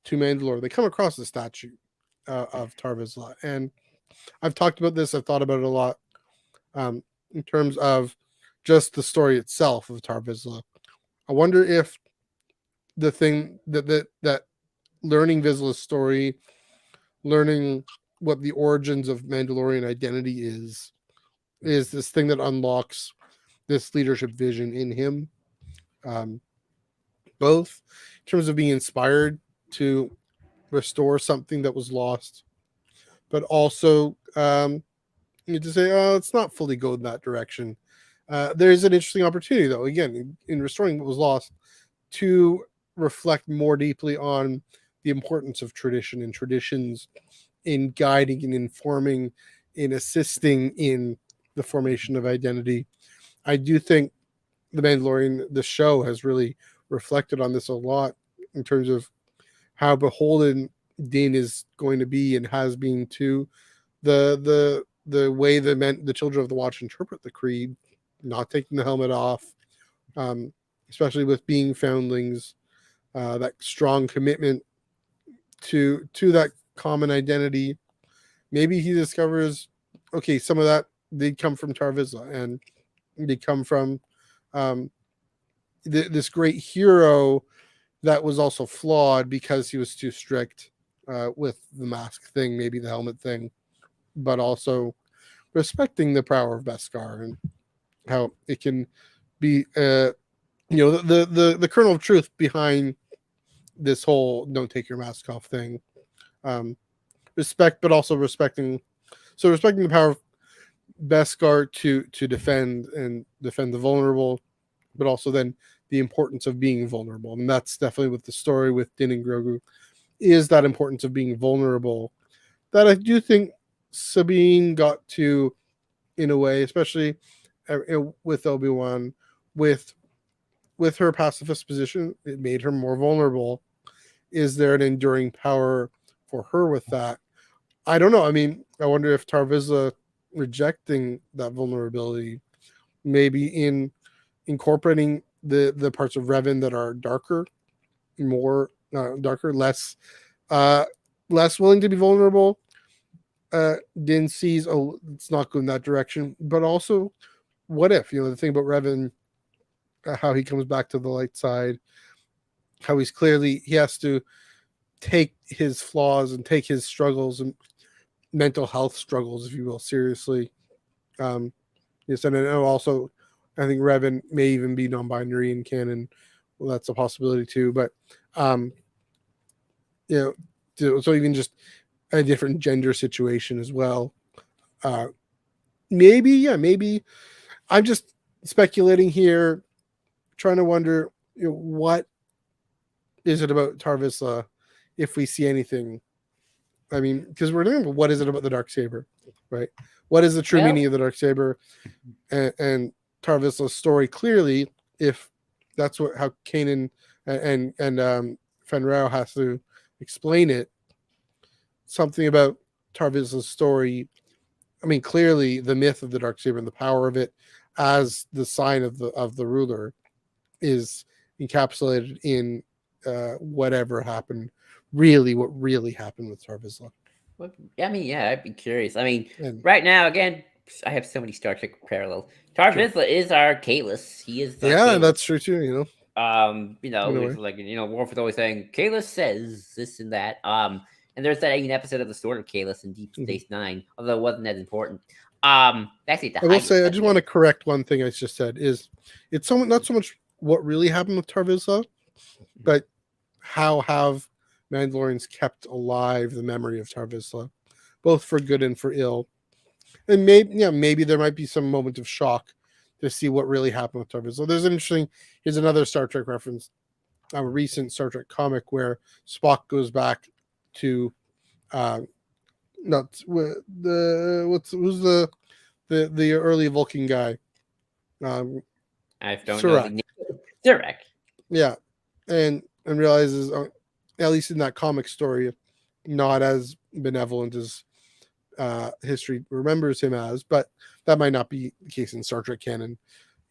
to Mandalore, they come across the statue of Tar Vizsla, and I've talked about this. I've thought about it a lot, in terms of just the story itself of Tar Vizsla. I wonder if the thing that learning Vizsla's story, learning what the origins of Mandalorian identity is this thing that unlocks this leadership vision in him, um, both in terms of being inspired to restore something that was lost, but also to say, oh, it's not fully go in that direction. There's an interesting opportunity, though, again, in restoring what was lost, to reflect more deeply on the importance of tradition and traditions in guiding and informing, in assisting in the formation of identity. I do think the Mandalorian, the show, has really reflected on this a lot in terms of how beholden Din is going to be and has been to the way the children of the Watch interpret the creed, not taking the helmet off, um, especially with being foundlings, that strong commitment to that common identity. Maybe he discovers, okay, some of that did come from Tar Vizsla, and they come from um, this great hero that was also flawed because he was too strict with the mask thing, maybe the helmet thing, but also respecting the power of Beskar and how it can be, the kernel of truth behind this whole "don't take your mask off" thing. Respect, but also respecting the power of Beskar to defend the vulnerable, but also then the importance of being vulnerable. And that's definitely with the story with Din and Grogu, is that importance of being vulnerable that I do think Sabine got to, in a way, especially with Obi-Wan, with her pacifist position. It made her more vulnerable. Is there an enduring power for her with that? I don't know. I mean, I wonder if Tar Vizsla rejecting that vulnerability, maybe in incorporating the parts of Revan that are darker, more darker, less willing to be vulnerable. Din sees, oh, it's not going that direction. But also, what if, the thing about Revan, how he comes back to the light side, how he has to take his flaws and take his struggles and mental health struggles, if you will, seriously. Yes, and also, I think Revan may even be non-binary in canon. Well, that's a possibility too. But um, so even just a different gender situation as well. Maybe I'm just speculating here, trying to wonder, what is it about Tar Vizsla, if we see anything. I mean, because we're thinking, what is it about the Darksaber, right? What is the true meaning of the Darksaber, and Tar Vizsla's story? Clearly, if that's how Kanan and Fenrir has to explain it, something about Tar Vizsla's story. I mean, clearly the myth of the Darksaber and the power of it as the sign of the ruler is encapsulated in whatever happened. Really, what really happened with Tar Vizsla. Well, I mean, yeah, I'd be curious. I mean, And right now, again, I have so many Star Trek parallels. Tar Sure. Vizsla is our Kalis. He is. yeah, that's true too. In a way. it's like Worf is always saying Kalis says this and that. And there's that episode of the Sword of Kalis in Deep Space Nine, although it wasn't as important. Actually, I will say, I just want to correct one thing I just said. Is it's not so much what really happened with Tar Vizsla, but how have Mandalorians kept alive the memory of Tar Vizsla, both for good and for ill. And maybe there might be some moment of shock to see what really happened with Tar Vizsla. Here's another Star Trek reference, a recent Star Trek comic where Spock goes back to who's the early Vulcan guy? I don't Surak. know. Surak. Yeah, and realizes, at least in that comic story, not as benevolent as history remembers him as, but that might not be the case in Star Trek canon.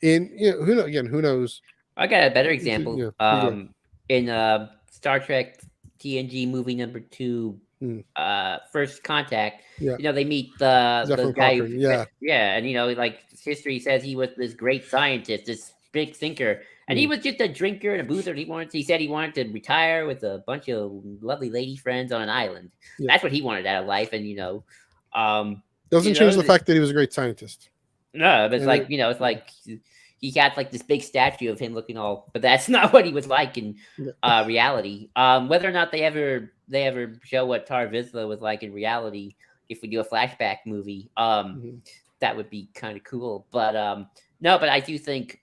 Who knows? I got a better example. Yeah, In Star Trek TNG movie number 2, First Contact. Yeah. They meet the Zephyr guy. Cochrane, yeah. And like history says, he was this great scientist, this big thinker, and he was just a drinker and a boozer. He said he wanted to retire with a bunch of lovely lady friends on an island. Yeah. That's what he wanted out of life, and doesn't change the fact that he was a great scientist. No, but it's it's like he got like this big statue of him looking all, but that's not what he was like in reality. Whether or not they ever show what Tar Vizsla was like in reality, if we do a flashback movie, that would be kind of cool. But no, but I do think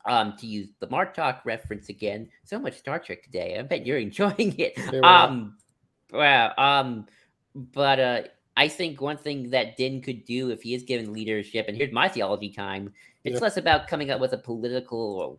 to use the Martok reference again, so much Star Trek today. I bet you're enjoying it. But I think one thing that Din could do if he is given leadership, and here's my theology time, it's less about coming up with a political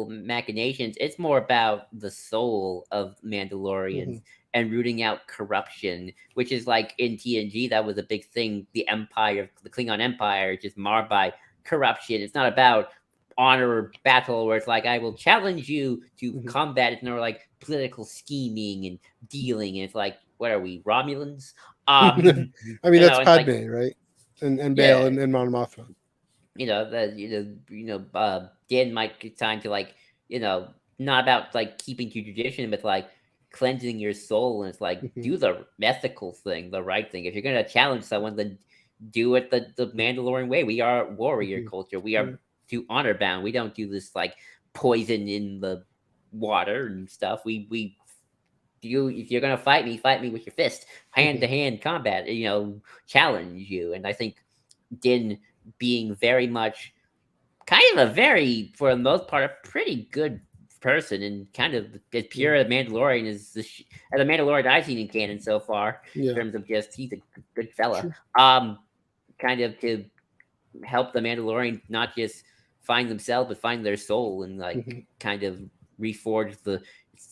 machinations. It's more about the soul of Mandalorians and rooting out corruption, which is like in TNG, that was a big thing. The Klingon Empire is just marred by corruption. It's not about honor or battle where it's like, I will challenge you to combat. It's more like political scheming and dealing. And it's like, what are we, Romulans? I mean, that's Padme, right? And Bail and Mon Mothma. Dan might get time to not about like keeping to tradition, but like cleansing your soul. And it's like, do the ethical thing, the right thing. If you're going to challenge someone, then do it the Mandalorian way. We are warrior culture. We are too honor bound. We don't do this like poison in the water and stuff. If you're gonna fight me with your fist, hand to hand combat. Challenge you. And I think Din being very much kind of for the most part, a pretty good person and kind of as pure a Mandalorian as the Mandalorian I've seen in canon so far. In terms of just he's a good fella. Sure. Kind of to help the Mandalorian not just find themselves but find their soul and kind of reforge the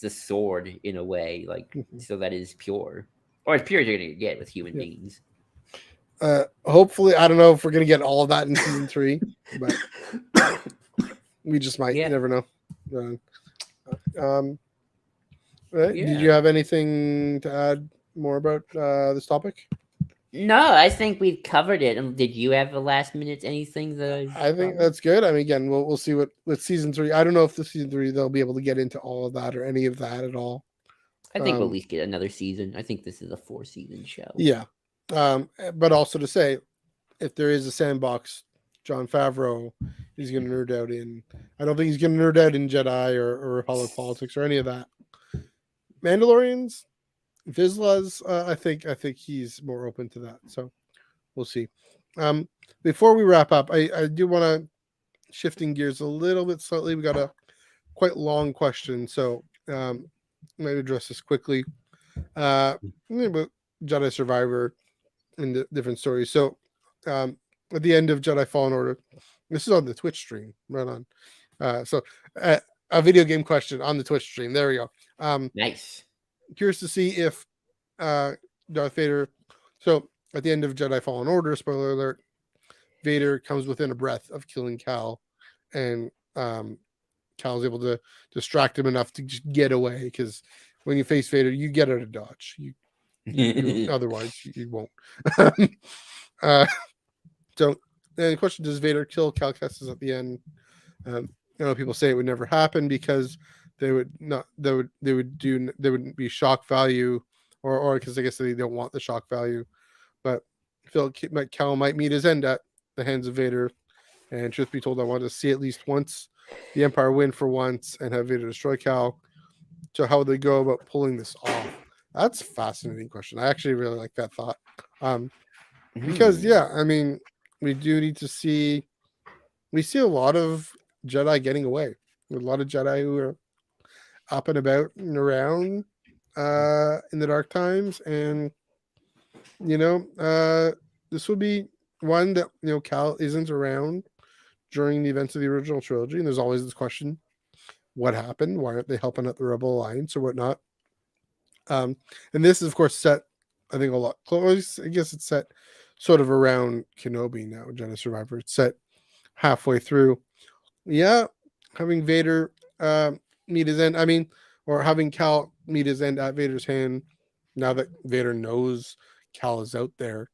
sword in a way, so that it is pure, or as pure as you're gonna get with human beings. Hopefully, I don't know if we're gonna get all of that in season 3, but we just might. You never know. Did you have anything to add more about this topic? No, I think we've covered it. Did you have a last minute anything that I think that's good. I mean, again, we'll see what with season 3. I don't know if the season 3 they'll be able to get into all of that or any of that at all. I think we'll at least get another season. I think this is a 4-season show. Yeah. But also to say, if there is a sandbox, Jon Favreau is going to nerd out in. I don't think he's going to nerd out in Jedi or Republic politics or any of that. Mandalorians, Vizsla's, I think he's more open to that. So we'll see. Before we wrap up, I do want to shifting gears a little bit slightly. We got a quite long question, so I'm going to address this quickly. Uh, about Jedi Survivor and the different stories. So, at the end of Jedi Fallen Order, this is on the Twitch stream, right on. So, a video game question on the Twitch stream. There we go. Nice. Curious to see if Darth Vader. So, at the end of Jedi Fallen Order, spoiler alert, Vader comes within a breath of killing Cal, and Cal's able to distract him enough to just get away. Because when you face Vader, you get out of dodge. You otherwise you won't. So the question: does Vader kill Cal Kestis at the end? People say it would never happen because they would not. There wouldn't be shock value, or because I guess they don't want the shock value. But Cal might meet his end at the hands of Vader. And truth be told, I want to see at least once the Empire win for once and have Vader destroy Cal. So how would they go about pulling this off? That's a fascinating question. I actually really like that thought. Because I mean, we do need to see. We see a lot of Jedi getting away. A lot of Jedi who are up and about and around in the dark times, and this would be one that Cal isn't around during the events of the original trilogy, and there's always this question: what happened? Why aren't they helping out the Rebel Alliance or whatnot? And this is, of course, set, I think, a lot close. I guess it's set sort of around Kenobi now, Jedi Survivor. It's set halfway through. Yeah, having Vader meet his end. I mean, or having Cal meet his end at Vader's hand. Now that Vader knows Cal is out there,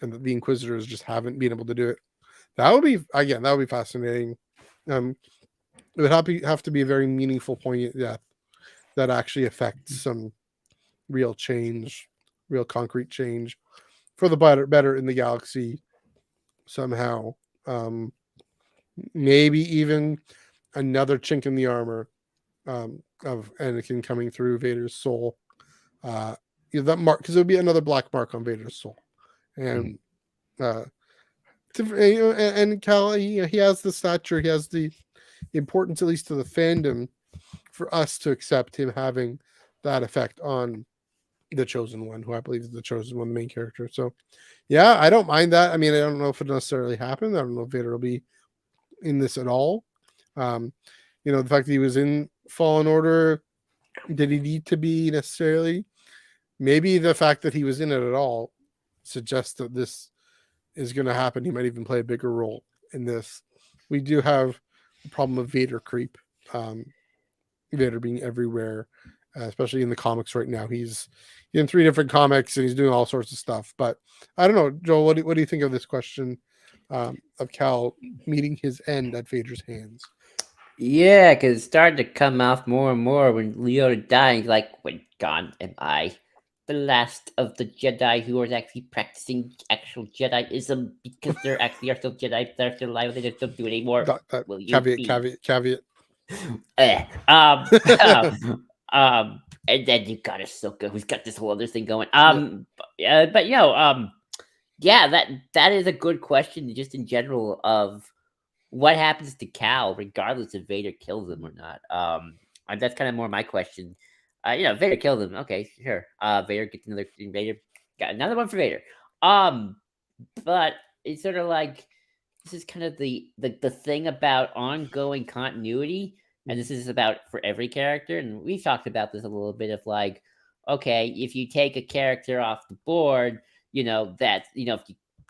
and that the Inquisitors just haven't been able to do it. That would be fascinating. It would have to be a very meaningful, poignant death that actually affects some real change, real concrete change for the better in the galaxy somehow. Maybe even another chink in the armor of Anakin coming through Vader's soul. That mark, because it would be another black mark on Vader's soul, and and Cal, he has the stature, he has the importance, at least to the fandom, for us to accept him having that effect on the Chosen One, who I believe is the Chosen One, the main character. So, yeah, I don't mind that. I mean, I don't know if it necessarily happened. I don't know if Vader will be in this at all. The fact that he was in Fallen Order, did he need to be necessarily? Maybe the fact that he was in it at all suggests that this is going to happen. He might even play a bigger role in this. We do have a problem of Vader creep. Vader being everywhere, especially in the comics right now. He's in 3 different comics and he's doing all sorts of stuff. But I don't know, Joel, what do you think of this question of Cal meeting his end at Vader's hands? Yeah, because it started to come off more and more when Yoda died. Like, when God am I the last of the Jedi who are actually practicing actual Jediism because they're actually are still Jedi, they're still alive, they just don't do it anymore. Will you caveat. And then you got Ahsoka, who's got this whole other thing going. That is a good question, just in general, of what happens to Cal, regardless if Vader kills him or not. And that's kind of more my question. Vader killed him. Okay, sure. Vader gets another. Vader got another one for Vader. But it's sort of like, this is kind of the thing about ongoing continuity, and this is about for every character. And we've talked about this a little bit of like, okay, if you take a character off the board, if you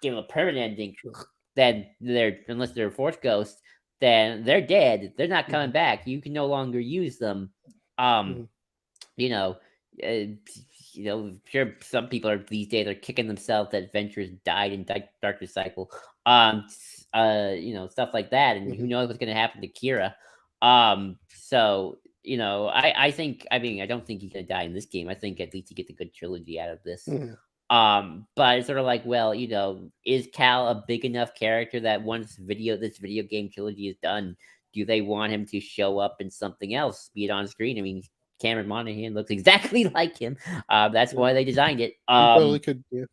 give them a permanent ending, then unless they're a Force ghost, then they're dead. They're not coming back. You can no longer use them. Sure, some people are these days are kicking themselves that Ventress died in Dark Disciple. Stuff like that, and who knows what's going to happen to Kira. I think, I don't think he's going to die in this game. I think at least he gets a good trilogy out of this. But it's sort of like, well, is Cal a big enough character that once this video game trilogy is done, do they want him to show up in something else, be it on screen? I mean, Cameron Monaghan looks exactly like him. That's why they designed it. Totally could, yeah.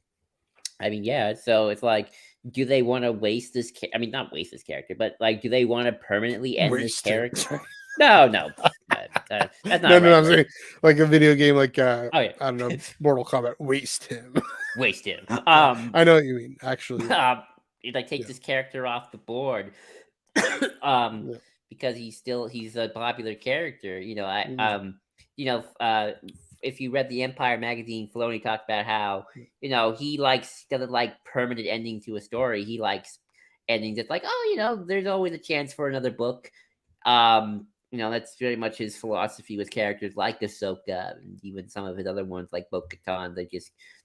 I mean, yeah. So it's like, do they want to waste this? I mean, not waste this character, but like, do they want to permanently end this Waste him. character? No, that's not No, right. I'm saying like a video game, like Oh yeah, I don't know, Mortal Kombat. Waste him. waste him. I know what you mean. Actually, It like takes Yeah. this character off the board, Yeah. because he's a popular character. Mm. If you read the Empire magazine, Filoni talked about how he doesn't like permanent ending to a story. He likes endings that's like, there's always a chance for another book. That's very much his philosophy with characters like Ahsoka and even some of his other ones like Bo-Katan.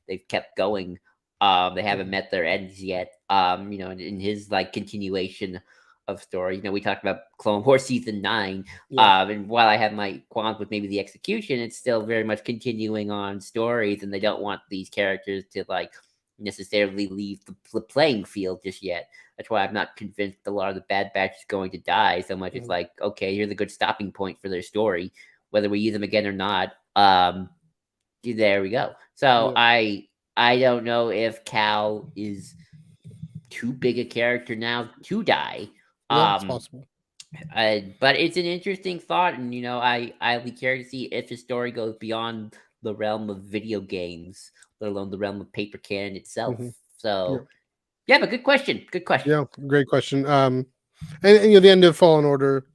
They've kept going. They haven't met their ends yet. In his like continuation of story, we talked about Clone Wars season 9. And while I have my qualms with maybe the execution, it's still very much continuing on stories, and they don't want these characters to like necessarily leave the playing field just yet. That's why I'm not convinced a lot of the Bad Batch is going to die so much. It's like, okay, here's a good stopping point for their story, whether we use them again or not. There we go. So I don't know if Cal is too big a character now to die. It's possible. But it's an interesting thought, and I'll be curious to see if his story goes beyond the realm of video games, let alone the realm of paper canon itself. So, yeah, but good question. Good question. Yeah, great question. And the end of Fallen Order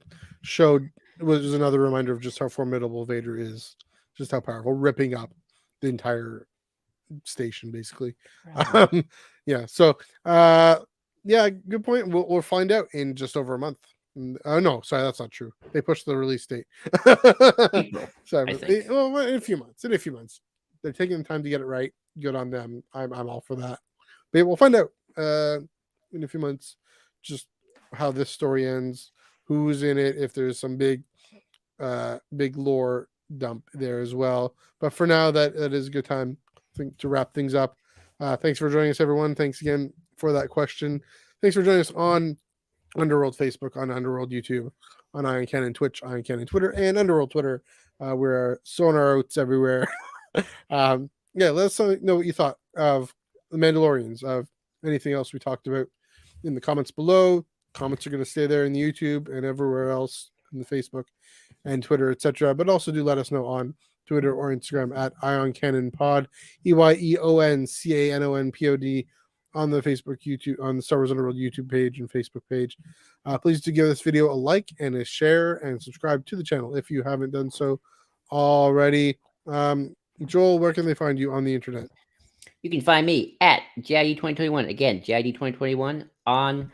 was another reminder of just how formidable Vader is, just how powerful, ripping up the entire station, basically. Right. So good point. We'll find out in just over a month. No, sorry, that's not true. They pushed the release date. April, sorry, I think. in a few months. They're taking the time to get it right. Good on them. I'm all for that. But we'll find out in a few months just how this story ends, who's in it, if there's some big lore dump there as well. But for now, that is a good time, I think, to wrap things up. Thanks for joining us, everyone. Thanks again for that question. Thanks for joining us on Underworld Facebook, on Underworld YouTube, on Iron Canon Twitch, Iron Canon Twitter, and Underworld Twitter. We're sowing our oats everywhere. Let us know what you thought of the Mandalorians, of anything else we talked about in the comments below. Comments are going to stay there in the YouTube and everywhere else in the Facebook and Twitter, etc. But also do let us know on Twitter or Instagram at IonCanonPod, EYEONCANONPOD, on the Facebook, YouTube, on the Star Wars Underworld YouTube page and Facebook page. Please do give this video a like and a share, and subscribe to the channel if you haven't done so already. Joel, where can they find you on the internet? You can find me at JID2021. Again, JID2021 on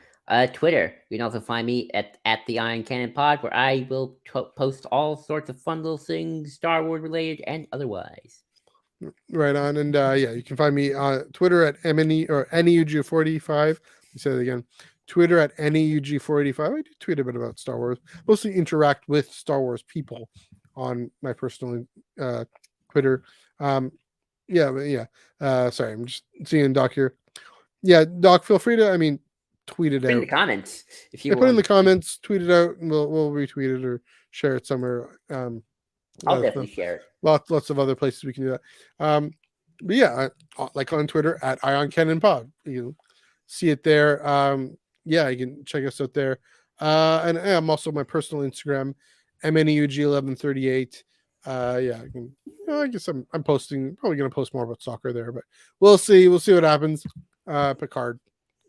Twitter. You can also find me at the Iron Cannon Pod, where I will post all sorts of fun little things, Star Wars related and otherwise. Right on. And you can find me on Twitter at NEUG485. You say it again. Twitter at NEUG485. I do tweet a bit about Star Wars. Mostly interact with Star Wars people on my personal Twitter. Sorry, I'm just seeing Doc here. Yeah, Doc, feel free to, tweet it out. In the comments, if you put it in the comments, tweet it out, and we'll retweet it or share it somewhere. I'll definitely share it. Lots of other places we can do that. Like on Twitter at Ion Cannon Pod. You can see it there. You can check us out there. And I'm also my personal Instagram, MNEUG1138. I guess I'm posting, probably going to post more about soccer there, but we'll see what happens. Picard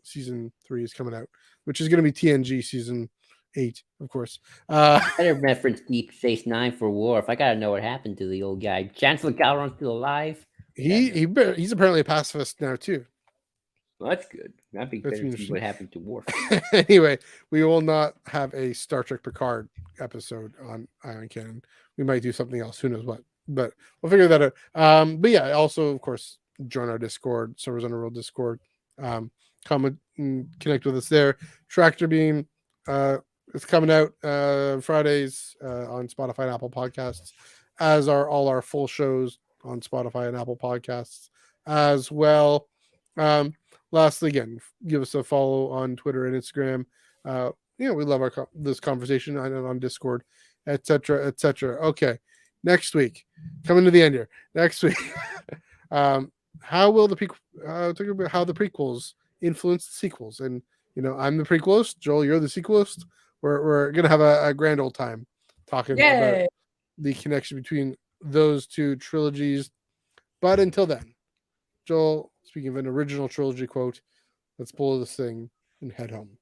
season 3 is coming out, which is going to be TNG season 8, of course. Better reference Deep Space Nine for Worf. I gotta know what happened to the old guy. Chancellor Gowron's still alive. He's apparently a pacifist now too. Well, that's good. That'd be good to see what happened to Worf. Anyway, we will not have a Star Trek Picard episode on Ion Cannon. We might do something else. Who knows what? But we'll figure that out. Also, of course, join our Discord, Star Wars Underworld Discord. Come and connect with us there. Tractor Beam. It's coming out Fridays on Spotify and Apple Podcasts, as are all our full shows on Spotify and Apple Podcasts as well. Lastly, again, give us a follow on Twitter and Instagram. We love this conversation on Discord, etc., etc. Okay, next week, coming to the end here. Next week, how will talk about how the prequels influenced the sequels. And I'm the prequelist, Joel, you're the sequelist. We're gonna have a grand old time talking about Yay! the connection between those two trilogies. But until then, Joel, speaking of an original trilogy quote, let's pull this thing and head home.